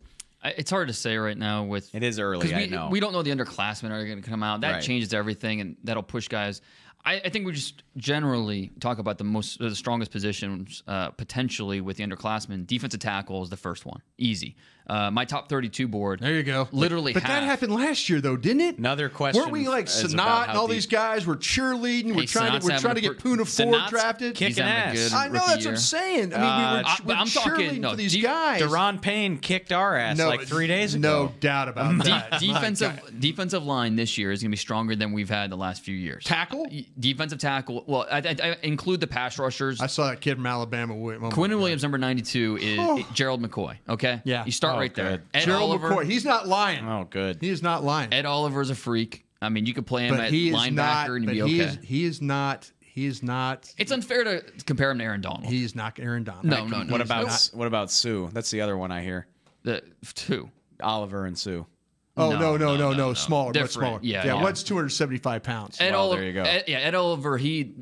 It's hard to say right now. It is early, I know. We don't know the underclassmen are going to come out. That changes everything, and that'll push guys. I think we just generally talk about the strongest positions potentially with the underclassmen. Defensive tackle is the first one, easy. My top 32 board. There you go. Literally But half. that happened last year, though, didn't it? Another question. Weren't we like is Sanat about and all how these deep- guys were cheerleading? We're trying to get Puna Ford Sanat's drafted. kicking He's having a ass. good I know rookie that's year. what I'm saying. I mean, we were I'm talking cheerleading for these deep- guys. Deron Payne kicked our ass like 3 days ago. No doubt about that. Defensive line this year is going to be stronger than we've had the last few years. Tackle? Defensive tackle. Well, I include the pass rushers. I saw that kid from Alabama. Quinnen Williams, number 92, is Gerald McCoy. Okay? Yeah. You start right there. good. Ed Gerald Oliver, McCoy. He's not lying. Oh, good. He is not lying. Ed Oliver's a freak. I mean, you could play him But at he is linebacker not. and But he'd be okay. he is not. He is not. It's unfair to compare him to Aaron Donald. He is not Aaron Donald. No. What about Sue? That's the other one I hear. The two. Oliver and Sue. Oh No, no. Smaller, much Different. smaller. Yeah. What's 275 pounds? Ed Well, Oliver, there you go. Ed Oliver,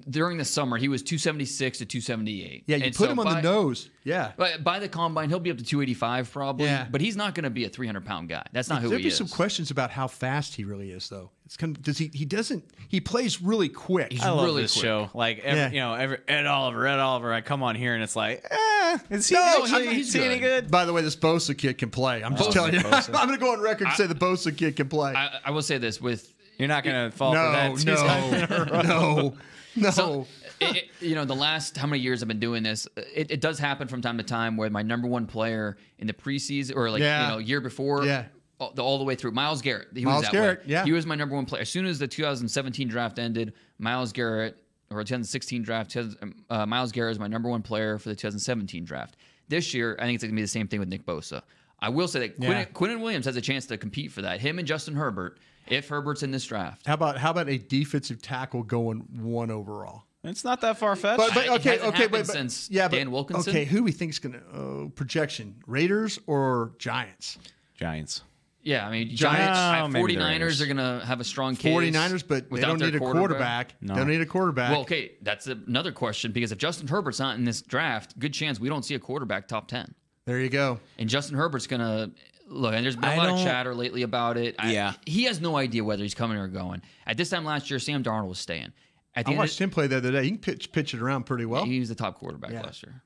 during the summer, he was 276 to 278. Yeah, you And put so him on the nose. Yeah. By the combine, he'll be up to 285 probably. Yeah. But he's not going to be a 300-pound guy. That's not who There'd he be is. some questions about how fast he really is, though. It's kind of, he plays really quick. I love really this quick. show. Like, Ed Oliver. I come on here and it's like, is he No, actually he's any good? By the way, this Bosa kid can play. I'm just telling you. I'm going to go on record and say the Bosa kid can play. I will say this with You're not going to fall for that. No. So, the last how many years I've been doing this, it does happen from time to time where my number one player in the preseason or year before, all the way through, Myles Garrett. He was that way. He was my number one player. As soon as the 2017 draft ended, Myles Garrett, or 2016 draft, Myles Garrett is my number one player for the 2017 draft. This year, I think it's going to be the same thing with Nick Bosa. I will say that Quinnen Williams has a chance to compete for that. Him and Justin Herbert, if Herbert's in this draft. How about a defensive tackle going 1 overall? It's not that far fetched. But since Dan Wilkinson. Okay, who do we think is going to projection? Raiders or Giants? Giants. Yeah, I mean, Giants. 49ers are going to have a strong case. 49ers, but they don't need a quarterback. No. They don't need a quarterback. Well, okay, that's another question because if Justin Herbert's not in this draft, good chance we don't see a quarterback top 10. There you go. And Justin Herbert's going to look, and there's been a lot of chatter lately about it. He has no idea whether he's coming or going. At this time last year, Sam Darnold was staying. I watched him play the other day. He can pitch it around pretty well. He was the top quarterback last year.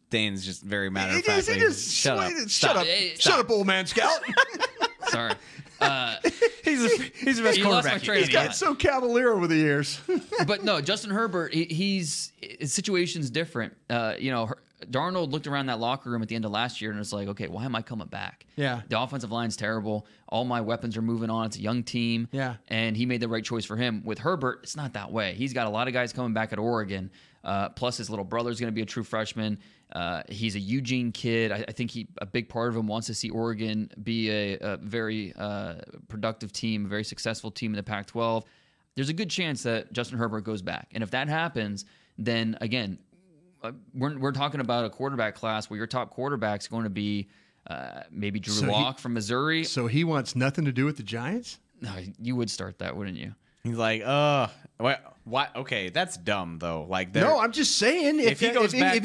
Dane's just very matter of fact. Shut up, old man scout. Sorry. He's the best quarterback. He's got so cavalier over the years. But no, Justin Herbert, his situation's different. Darnold looked around that locker room at the end of last year and was like, okay, why am I coming back? Yeah. The offensive line's terrible. All my weapons are moving on. It's a young team. Yeah. And he made the right choice for him. With Herbert, it's not that way. He's got a lot of guys coming back at Oregon. Plus, his little brother's going to be a true freshman. He's a Eugene kid. I think a big part of him wants to see Oregon be a very productive team, a very successful team in the Pac-12. There's a good chance that Justin Herbert goes back. And if that happens, then, again, we're talking about a quarterback class where your top quarterback's going to be maybe Drew Lock from Missouri. So he wants nothing to do with the Giants? No, you would start that, wouldn't you? He's like, what? Okay, that's dumb though. Like, no, I'm just saying if he goes back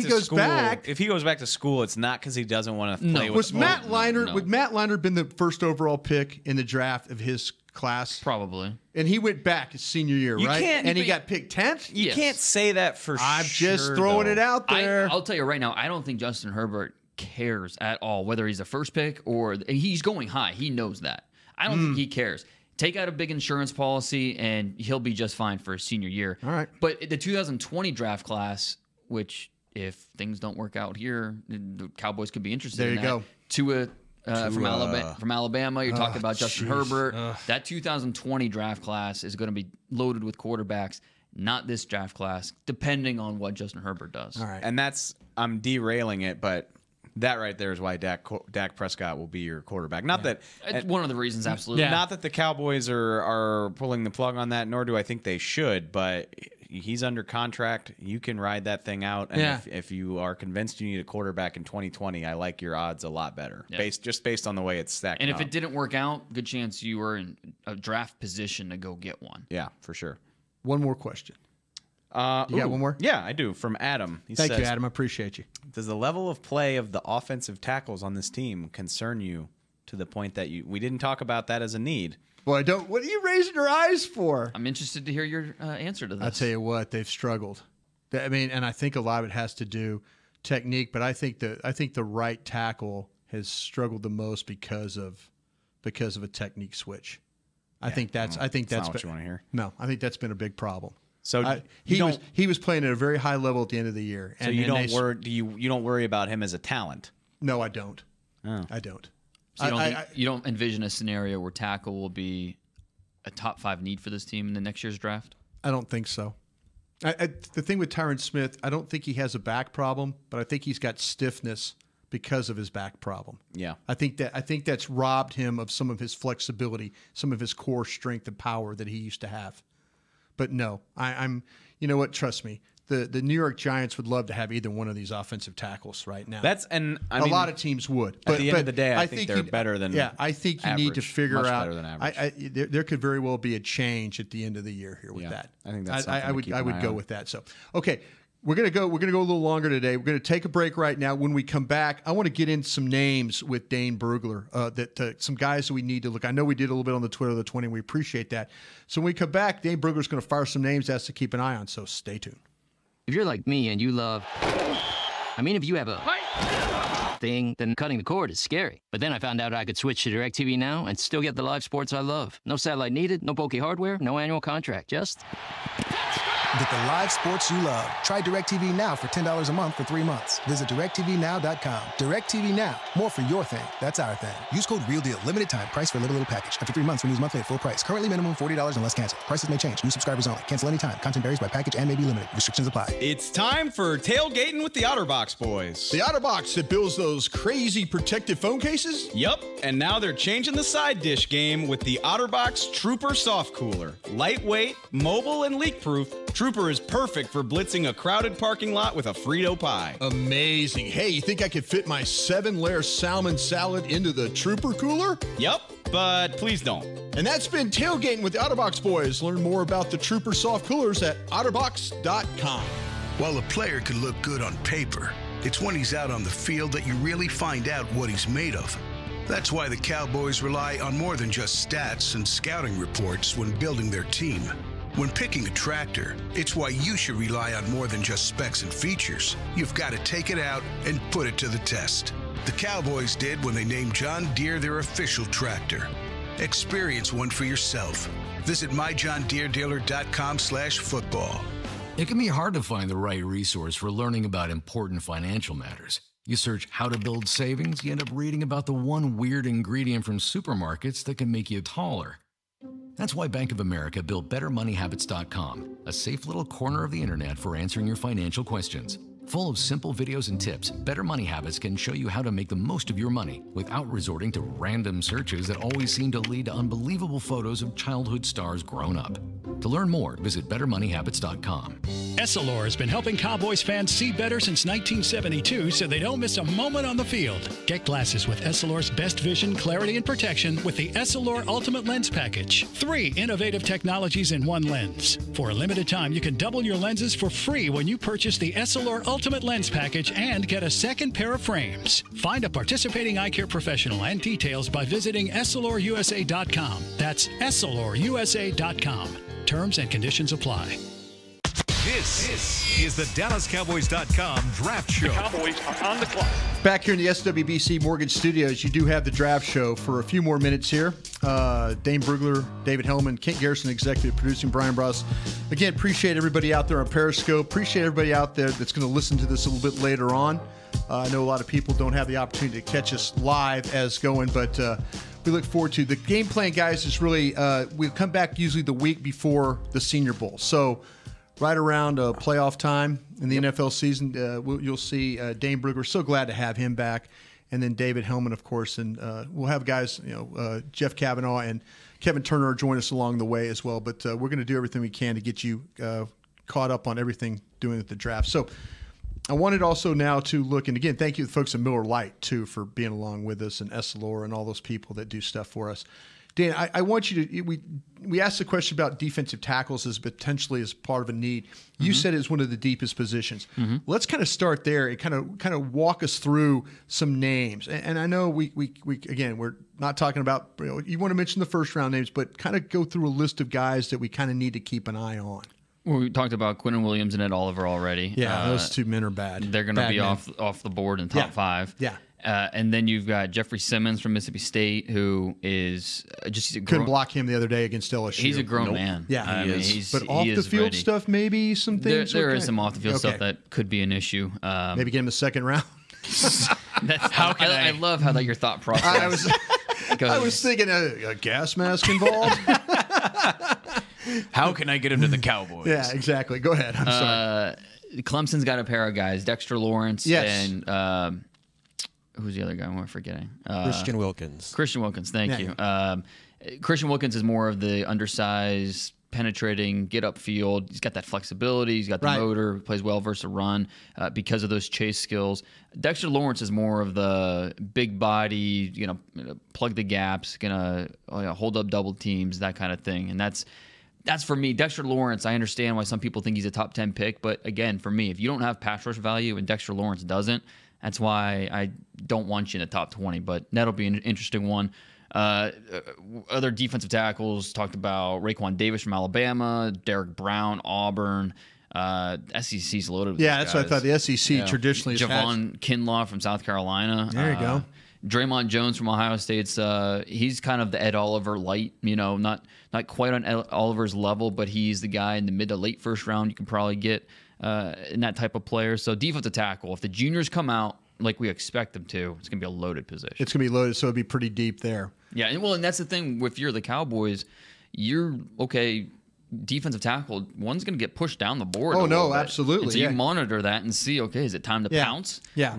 to school, it's not because he doesn't want to play. Would Matt Leinart been the first overall pick in the draft of his class? Probably. And he went back his senior year, right? And he got picked 10th? You can't say that for sure. I'm just throwing it out there. I'll tell you right now, I don't think Justin Herbert cares at all whether he's the first pick or he's going high. He knows that. I don't think he cares. Take out a big insurance policy, and he'll be just fine for his senior year. All right. But the 2020 draft class, which if things don't work out here, the Cowboys could be interested in that. There you go. From Alabama, you're talking about Justin Herbert. That 2020 draft class is going to be loaded with quarterbacks. Not this draft class, depending on what Justin Herbert does. All right. And I'm derailing it, but that right there is why Dak Prescott will be your quarterback. Not that it's one of the reasons, absolutely. Yeah. Not that the Cowboys are pulling the plug on that, nor do I think they should. But he's under contract. You can ride that thing out. And if you are convinced you need a quarterback in 2020, I like your odds a lot better, based on the way it's stacked. And if it didn't work out, good chance you were in a draft position to go get one. Yeah, for sure. One more question. You got one more? Yeah, I do. From Adam. Thank you, Adam. I appreciate you. Does the level of play of the offensive tackles on this team concern you to the point that we didn't talk about that as a need? Well, I don't. What are you raising your eyes for? I'm interested to hear your answer to this. I'll tell you what, they've struggled. I mean, and I think a lot of it has to do technique, but I think the right tackle has struggled the most because of a technique switch. I think that's not what you want to hear. No, I think that's been a big problem. So he was playing at a very high level at the end of the year. So you don't worry about him as a talent? No, I don't. Oh. I don't. So you don't envision a scenario where tackle will be a top 5 need for this team in the next year's draft? I don't think so. The thing with Tyron Smith, I don't think he has a back problem, but I think he's got stiffness because of his back problem. Yeah. I think that's robbed him of some of his flexibility, some of his core strength and power that he used to have. But no, I'm you know what, trust me. The New York Giants would love to have either one of these offensive tackles right now. A lot of teams would. But at the end of the day, I think they're better than I think you average, need to figure much out. Better than average. There could very well be a change at the end of the year here with that. I think that's I would go with that. So okay. We're gonna go a little longer today. We're gonna take a break right now. When we come back, I want to get into some names with Dane Brugler. Some guys that we need to look. I know we did a little bit on the Twitter of the 20. We appreciate that. So when we come back, Dane Brugler's going to fire some names that's to keep an eye on. So stay tuned. If you're like me and you love... if you have a thing, then cutting the cord is scary. But then I found out I could switch to DirecTV Now and still get the live sports I love. No satellite needed, no bulky hardware, no annual contract, just... Get the live sports you love. Try DirecTV Now for $10 a month for 3 months. Visit DirecTVNow.com. DirecTV Now. More for your thing. That's our thing. Use code REALDEAL. Limited time. Price for a little package. After 3 months, renews monthly at full price. Currently minimum $40 unless canceled. Prices may change. New subscribers only. Cancel anytime. Content varies by package and may be limited. Restrictions apply. It's time for Tailgating with the OtterBox boys. The OtterBox that builds those crazy protective phone cases? Yup. And now they're changing the side dish game with the OtterBox Trooper Soft Cooler. Lightweight, mobile, and leak-proof, Trooper is perfect for blitzing a crowded parking lot with a Frito pie. Amazing. Hey, you think I could fit my 7-layer salmon salad into the Trooper cooler? Yup, but please don't. And that's been Tailgating with the OtterBox boys. Learn more about the Trooper soft coolers at otterbox.com. While a player can look good on paper, it's when he's out on the field that you really find out what he's made of. That's why the Cowboys rely on more than just stats and scouting reports when building their team. When picking a tractor, it's why you should rely on more than just specs and features. You've got to take it out and put it to the test. The Cowboys did when they named John Deere their official tractor. Experience one for yourself. Visit myjohndeeredealer.com/football. It can be hard to find the right resource for learning about important financial matters. You search how to build savings, you end up reading about the one weird ingredient from supermarkets that can make you taller. That's why Bank of America built BetterMoneyHabits.com, a safe little corner of the internet for answering your financial questions. Full of simple videos and tips, Better Money Habits can show you how to make the most of your money without resorting to random searches that always seem to lead to unbelievable photos of childhood stars grown up. To learn more, visit BetterMoneyHabits.com. Essilor has been helping Cowboys fans see better since 1972 so they don't miss a moment on the field. Get glasses with Essilor's best vision, clarity, and protection with the Essilor Ultimate Lens Package. 3 innovative technologies in one lens. For a limited time, you can double your lenses for free when you purchase the Essilor Ultimate Lens Package and get a second pair of frames. Find a participating eye care professional and details by visiting EssilorUSA.com. That's EssilorUSA.com. Terms and conditions apply. This is the DallasCowboys.com Draft Show. The Cowboys are on the clock. Back here in the SWBC Mortgage Studios, you do have the draft show for a few more minutes here. Dane Brugler, David Hellman, Kent Garrison, executive producing, Brian Bross. Again, appreciate everybody out there on Periscope. Appreciate everybody out there that's going to listen to this a little bit later on. I know a lot of people don't have the opportunity to catch us live as going, but we look forward to the game plan, guys. Is really we'll come back usually the week before the Senior Bowl, so right around playoff time in the NFL season, you'll see Dane Brugler. So glad to have him back, and then David Hellman, of course, and we'll have guys, Jeff Kavanaugh and Kevin Turner join us along the way as well. But we're going to do everything we can to get you caught up on everything doing at the draft. So I wanted also now to look, and again, thank you to the folks at Miller Lite, too, for being along with us, and Essilor and all those people that do stuff for us. Dan, I want you to we asked the question about defensive tackles as potentially as part of a need. You said it's one of the deepest positions. Let's kind of start there and kind of walk us through some names. And I know we again, we're not talking about, you want to mention the first round names, but kind of go through a list of guys that we kind of need to keep an eye on. Well, we talked about Quinnen Williams and Ed Oliver already. Yeah, those two men are bad. They're going to be off the board in top 5. Yeah. And then you've got Jeffrey Simmons from Mississippi State, who is just couldn't block him the other day against LSU. He's a grown man. Yeah, he is. But off the field stuff, maybe some things. There is some off the field stuff that could be an issue. Maybe get him the second round. I love how that your thought process. I was thinking a gas mask involved. How can I get him to the Cowboys? Yeah, exactly. Go ahead. I'm sorry. Clemson's got a pair of guys, Dexter Lawrence and who's the other guy? Am I forgetting? Christian Wilkins. Christian Wilkins, thank you. Christian Wilkins is more of the undersized, penetrating, get upfield. He's got that flexibility. He's got the motor. Plays well versus a run because of those chase skills. Dexter Lawrence is more of the big body, plug the gaps, gonna hold up double teams, that kind of thing. And that's for me. Dexter Lawrence, I understand why some people think he's a top 10 pick, but again, for me, if you don't have pass rush value and Dexter Lawrence doesn't, that's why I don't want you in the top 20, but that'll be an interesting one. Other defensive tackles talked about Raekwon Davis from Alabama, Derek Brown, Auburn. SEC's loaded with that's what I thought. The SEC traditionally is Javon Kinlaw from South Carolina. There you go. Draymond Jones from Ohio State's he's kind of the Ed Oliver light, not quite on Ed Oliver's level, but he's the guy in the mid to late first round you can probably get in that type of player. So defensive tackle, if the juniors come out like we expect them to, it's going to be a loaded position. It's going to be loaded, so it'd be pretty deep there. Yeah, and that's the thing. If you're the Cowboys, you're okay. Defensive tackle, one's going to get pushed down the board. Oh no, absolutely. And so you monitor that and see, okay, is it time to pounce? Yeah,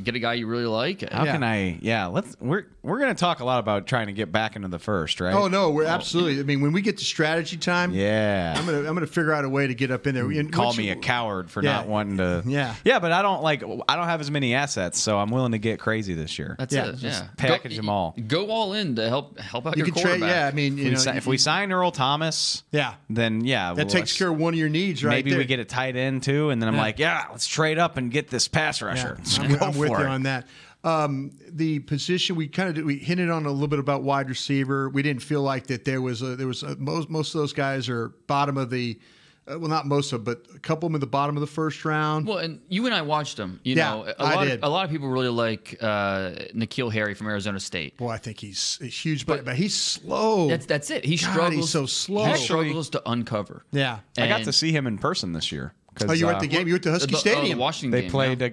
get a guy you really like. How can I? Yeah, we're going to talk a lot about trying to get back into the first, right? Oh no, we're absolutely. I mean, when we get to strategy time, I'm gonna figure out a way to get up in there. Call me a coward for not wanting to. Yeah, but I don't have as many assets, so I'm willing to get crazy this year. That's it. Just package them all. Go all in to help out your quarterback. I mean, if we sign Earl Thomas, then that takes care of one of your needs, right? Maybe we get a tight end too, and then I'm like, let's trade up and get this pass rusher. I'm with you on that. The position we hinted on a little bit about wide receiver. We didn't feel like that most of those guys are bottom of the. Well, not most of them, but a couple of them at the bottom of the first round. Well, and you and I watched them. A lot of people really like N'Keal Harry from Arizona State. Boy, I think he's huge, but he's slow. That's it. He struggles. He's so slow. He struggles to uncover. Yeah, I got to see him in person this year. You were at the game. You were at the Husky Stadium. Washington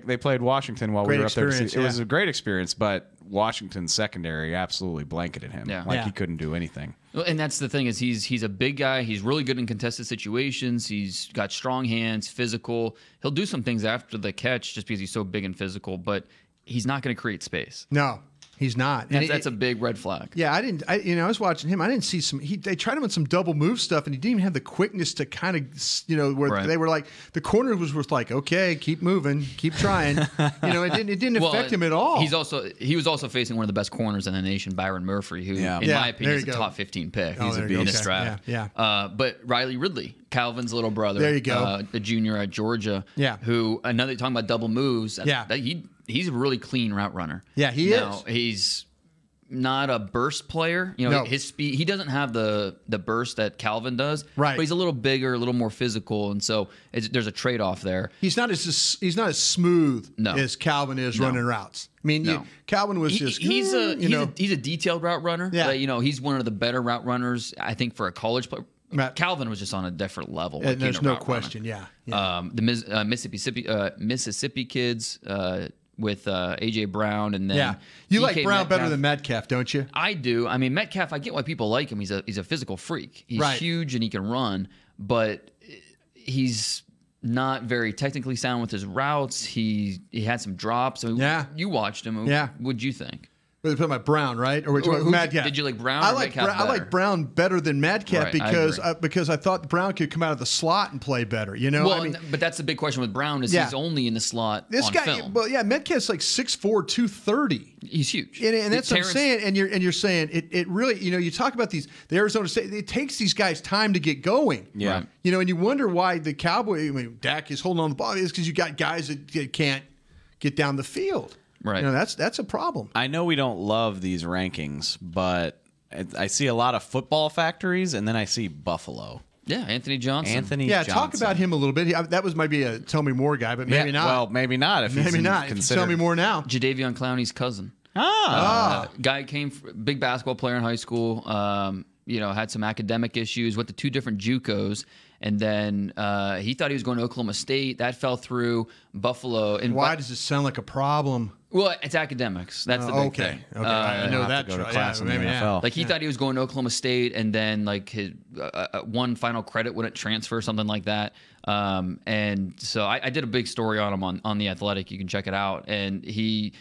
They played Washington while we were up there. It was a great experience, but Washington's secondary absolutely blanketed him. He couldn't do anything. Well, and that's the thing is he's a big guy. He's really good in contested situations. He's got strong hands, physical. He'll do some things after the catch just because he's so big and physical, but he's not going to create space. No. He's not. That's a big red flag. Yeah, I was watching him. I didn't see they tried him on some double move stuff, and he didn't even have the quickness to kind of, where they were like, the corner was like, okay, keep moving, keep trying. It didn't affect him at all. He was also facing one of the best corners in the nation, Byron Murphy, who, in my opinion, is a top 15 pick. He's a beast in this draft. But Riley Ridley, Calvin's little brother. There you go. The junior at Georgia. Yeah. Who, talking about double moves. He's a really clean route runner. Yeah, he is. He's not a burst player. His speed. He doesn't have the burst that Calvin does. Right. But he's a little bigger, a little more physical, and so there's a trade off there. He's not as smooth as Calvin is running routes. I mean, Calvin was he's a detailed route runner. Yeah. He's one of the better route runners, I think, for a college player. Calvin was just on a different level. There's no question. Yeah. The Mississippi kids. With A.J. Brown and then you like Brown better than Metcalf, don't you? I do. I mean, Metcalf, I get why people like him. He's a physical freak. He's huge and he can run, but he's not very technically sound with his routes. He had some drops. You watched him. What'd you think? We're talking about Brown, right? Or we're talking about Metcalf. Did you like Brown or Metcalf better? I like Brown better than Metcalf because I thought Brown could come out of the slot and play better. But that's the big question with Brown is he's only in the slot on film. Well, Metcalf's like 6'4", 230. He's huge, and that's what I'm saying. And you're saying it really. You talk about the Arizona State. It takes these guys time to get going. Yeah. And you wonder why the Cowboys. I mean, Dak is holding on the ball is because you got guys that can't get down the field. Right. That's a problem. I know we don't love these rankings, but I see a lot of football factories, and then I see Buffalo. Yeah, Anthony Johnson. Anthony Johnson. Talk about him a little bit. That was maybe a tell me more guy, but maybe not. Well, maybe not. If maybe not. If you tell me more now. Jadeveon Clowney's cousin. Guy came, big basketball player in high school. Had some academic issues. Went to 2 different JUCOs, and then he thought he was going to Oklahoma State. That fell through. Buffalo. And why does it sound like a problem? Well, it's academics. That's the big thing. Okay, I know that. Go to class in the NFL. Like he thought he was going to Oklahoma State, and then like his one final credit wouldn't transfer, something like that. And so I did a big story on him on The Athletic. You can check it out. And he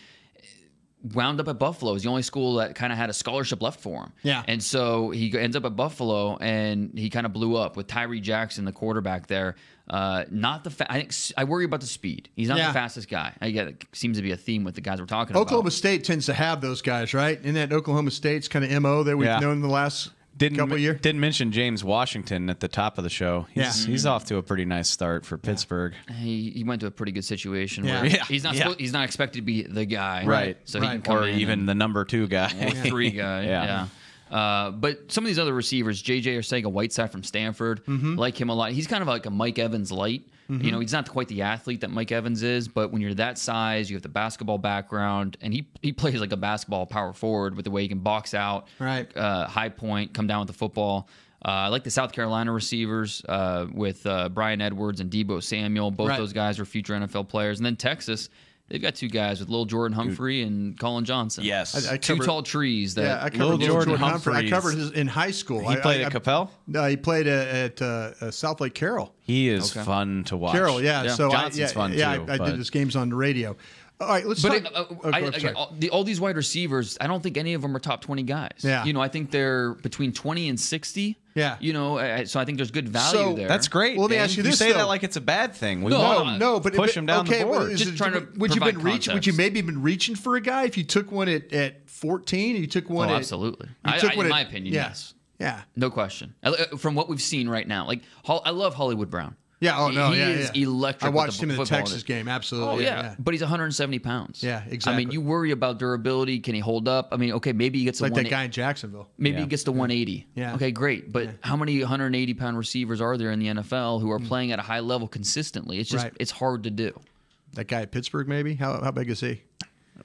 wound up at Buffalo. It was the only school that kind of had a scholarship left for him. Yeah. And so he ends up at Buffalo, and he kind of blew up with Tyree Jackson, the quarterback there. Not the I think I worry about the speed. He's not the fastest guy. I get it seems to be a theme with the guys we're talking about. Oklahoma State tends to have those guys, right? Isn't that Oklahoma State's kind of MO that we've known in the last couple of years? Didn't mention James Washington at the top of the show. He's off to a pretty nice start for Pittsburgh. He went to a pretty good situation where he's not expected to be the guy, right? So he can come or in even the number 2 guy or 3 guy, but some of these other receivers, J.J. Arcega-Whiteside from Stanford, like him a lot. He's kind of like a Mike Evans light. He's not quite the athlete that Mike Evans is, but when you're that size, you have the basketball background, and he plays like a basketball power forward with the way he can box out, high point, come down with the football. I like the South Carolina receivers with Brian Edwards and Deebo Samuel. Both those guys are future NFL players. And then Texas, they've got 2 guys with Lil Jordan Humphrey and Colin Johnson. Yes. I covered, 2 tall trees. That I covered Lil Jordan Humphrey. I covered his in high school. He played at Capel? No, he played at South Lake Carroll. He is fun to watch. Carroll, So Johnson's fun too. Yeah, I did his games on the radio. All right, let's talk. All these wide receivers, I don't think any of them are top 20 guys. Yeah. I think they're between 20 and 60. Yeah. So I think there's good value there. That's great. Well, let me ask you this. You say that like it's a bad thing. No, but push him down the board. Just trying to would you provide been reaching for a guy if you took one at 14 and you took one at absolutely. In my opinion, yes. Yeah. No question. From what we've seen right now, like I love Hollywood Brown. Yeah. He is electric. I watched him in the Texas game. Absolutely. But he's 170 pounds. Yeah, exactly. I mean, you worry about durability. Can he hold up? I mean, okay, maybe he gets like that guy in Jacksonville. Maybe he gets to 180. Yeah. Okay, great. But how many 180-pound receivers are there in the NFL who are playing at a high level consistently? It's just it's hard to do. That guy at Pittsburgh, maybe. How big is he?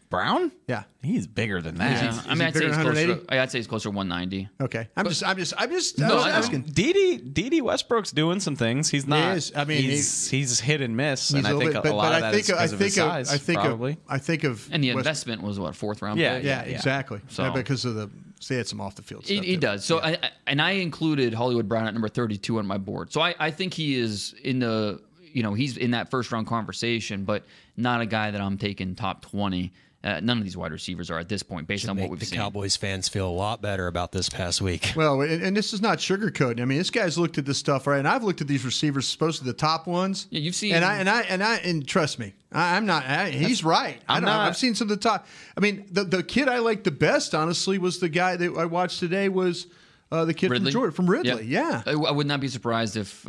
Brown? Yeah, he's bigger than that. Yeah. I mean, I'd say he's closer to 190. Okay, I'm just asking. Dede Westbrook's doing some things. He's not. He is. I mean, he's hit and miss, and I think a lot of that is because of his size. I think of and the investment was what, 4th round? Yeah, exactly. So because of he had some off the field stuff. He does. So I included Hollywood Brown at number 32 on my board. So I think he is in the he's in that first round conversation, but not a guy that I'm taking top 20. None of these wide receivers are at this point, based on what we've seen. Cowboys fans feel a lot better about this past week. Well, and this is not sugarcoating. I mean, this guy's looked at this stuff, right? And I've looked at these receivers, supposedly the top ones. Yeah, you've seen, and trust me, I'm not. He's right. I've seen some of the top. I mean, the kid I liked the best, honestly, was the guy that I watched today. Was the kid Ridley? from Ridley? Yeah. I would not be surprised if.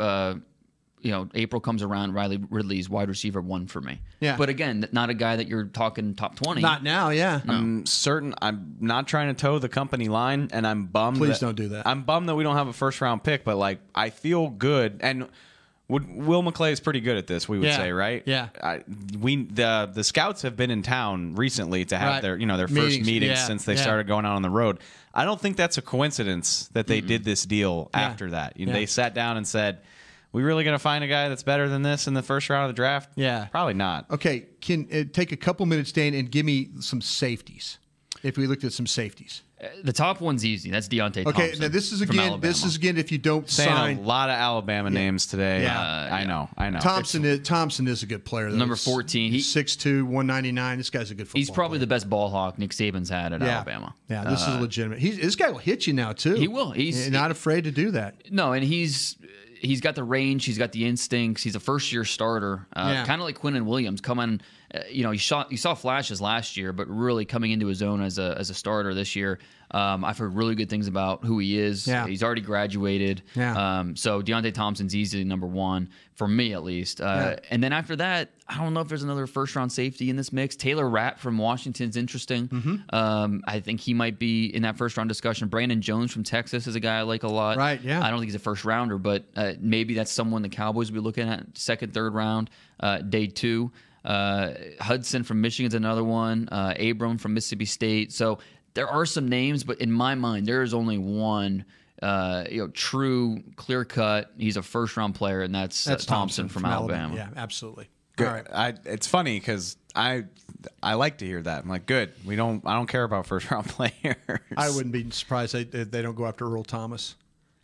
April comes around, Ridley's wide receiver 1 for me. Yeah. But again, not a guy that you're talking top 20. Not now, yeah. No. I'm not trying to toe the company line, and I'm bummed. Please don't do that. I'm bummed that we don't have a first-round pick, but, I feel good. And Will McClay is pretty good at this, we would say, right? Yeah. The scouts have been in town recently to have their first meetings since they started going out on the road. I don't think that's a coincidence that they did this deal after that. They sat down and said, we really going to find a guy that's better than this in the first round of the draft? Yeah. Probably not. Okay, can take a couple minutes, Dane, and give me some safeties. If we looked at some safeties. The top one's easy. That's Deontay Thompson. Okay, now this is again if you don't sign a lot of Alabama names today. Yeah. I know. Thompson is a good player. Though. Number 14. He's 6'2", 199. This guy's a good football He's probably player. the best ball hawk Nick Saban's had at Alabama. Yeah, this is legitimate. This guy will hit you now too. He will. He's not afraid to do that. No, and he's got the range. He's got the instincts. He's a first-year starter, kind of like Quinnen Williams. Coming, you saw flashes last year, but really coming into his own as a starter this year. I've heard really good things about who he is. Yeah. He's already graduated. Yeah. So Deontay Thompson's easily number one, for me at least. And then after that, I don't know if there's another first-round safety in this mix. Taylor Rapp from Washington's interesting. Mm-hmm. I think he might be in that first-round discussion. Brandon Jones from Texas is a guy I like a lot. Right, yeah. I don't think he's a first-rounder, but maybe that's someone the Cowboys will be looking at second, third round, day 2. Hudson from Michigan's another one. Abram from Mississippi State. So there are some names, but in my mind, there is only one true, clear-cut. He's a first-round player, and that's Thompson from Alabama. Yeah, absolutely. Good. All right. It's funny because I like to hear that. I'm like, good. I don't care about first-round players. I wouldn't be surprised they don't go after Earl Thomas.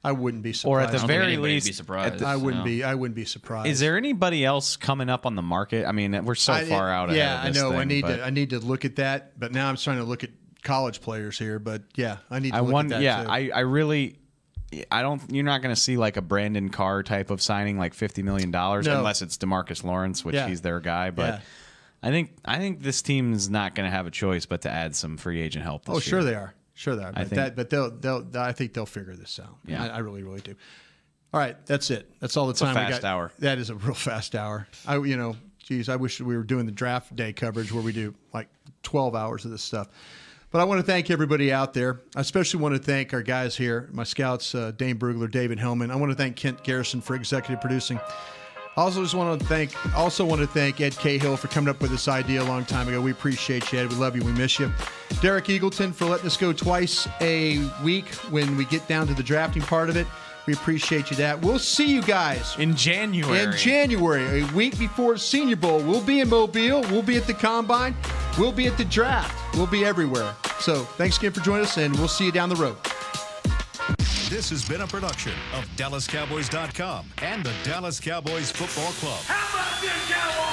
I wouldn't be surprised. Or at the very least, be surprised. I wouldn't be surprised. Is there anybody else coming up on the market? I mean, we're so far out ahead of this I know. thing, I need to look at that, but now I'm trying to look at college players here. But yeah, I need to look at that too. I really. You're not going to see like a Brandon Carr type of signing, like $50 million, unless it's DeMarcus Lawrence, which he's their guy. But I think this team is not going to have a choice but to add some free agent help this year. Sure they are. Sure they are. But I think they'll figure this out. Yeah. I really, really do. All right, that's it. That's all the time we got. Fast hour. That is a real fast hour. I wish we were doing the draft day coverage where we do like 12 hours of this stuff. But I want to thank everybody out there. I especially want to thank our guys here, my scouts, Dane Brugler, David Hellman. I want to thank Kent Garrison for executive producing. I also want to thank Ed Cahill for coming up with this idea a long time ago. We appreciate you, Ed. We love you. We miss you. Derek Eagleton for letting us go twice a week when we get down to the drafting part of it. We appreciate you that. We'll see you guys in January. A week before Senior Bowl. We'll be in Mobile. We'll be at the Combine. We'll be at the draft. We'll be everywhere. So thanks again for joining us, and we'll see you down the road. This has been a production of DallasCowboys.com and the Dallas Cowboys Football Club. How about this, Cowboys?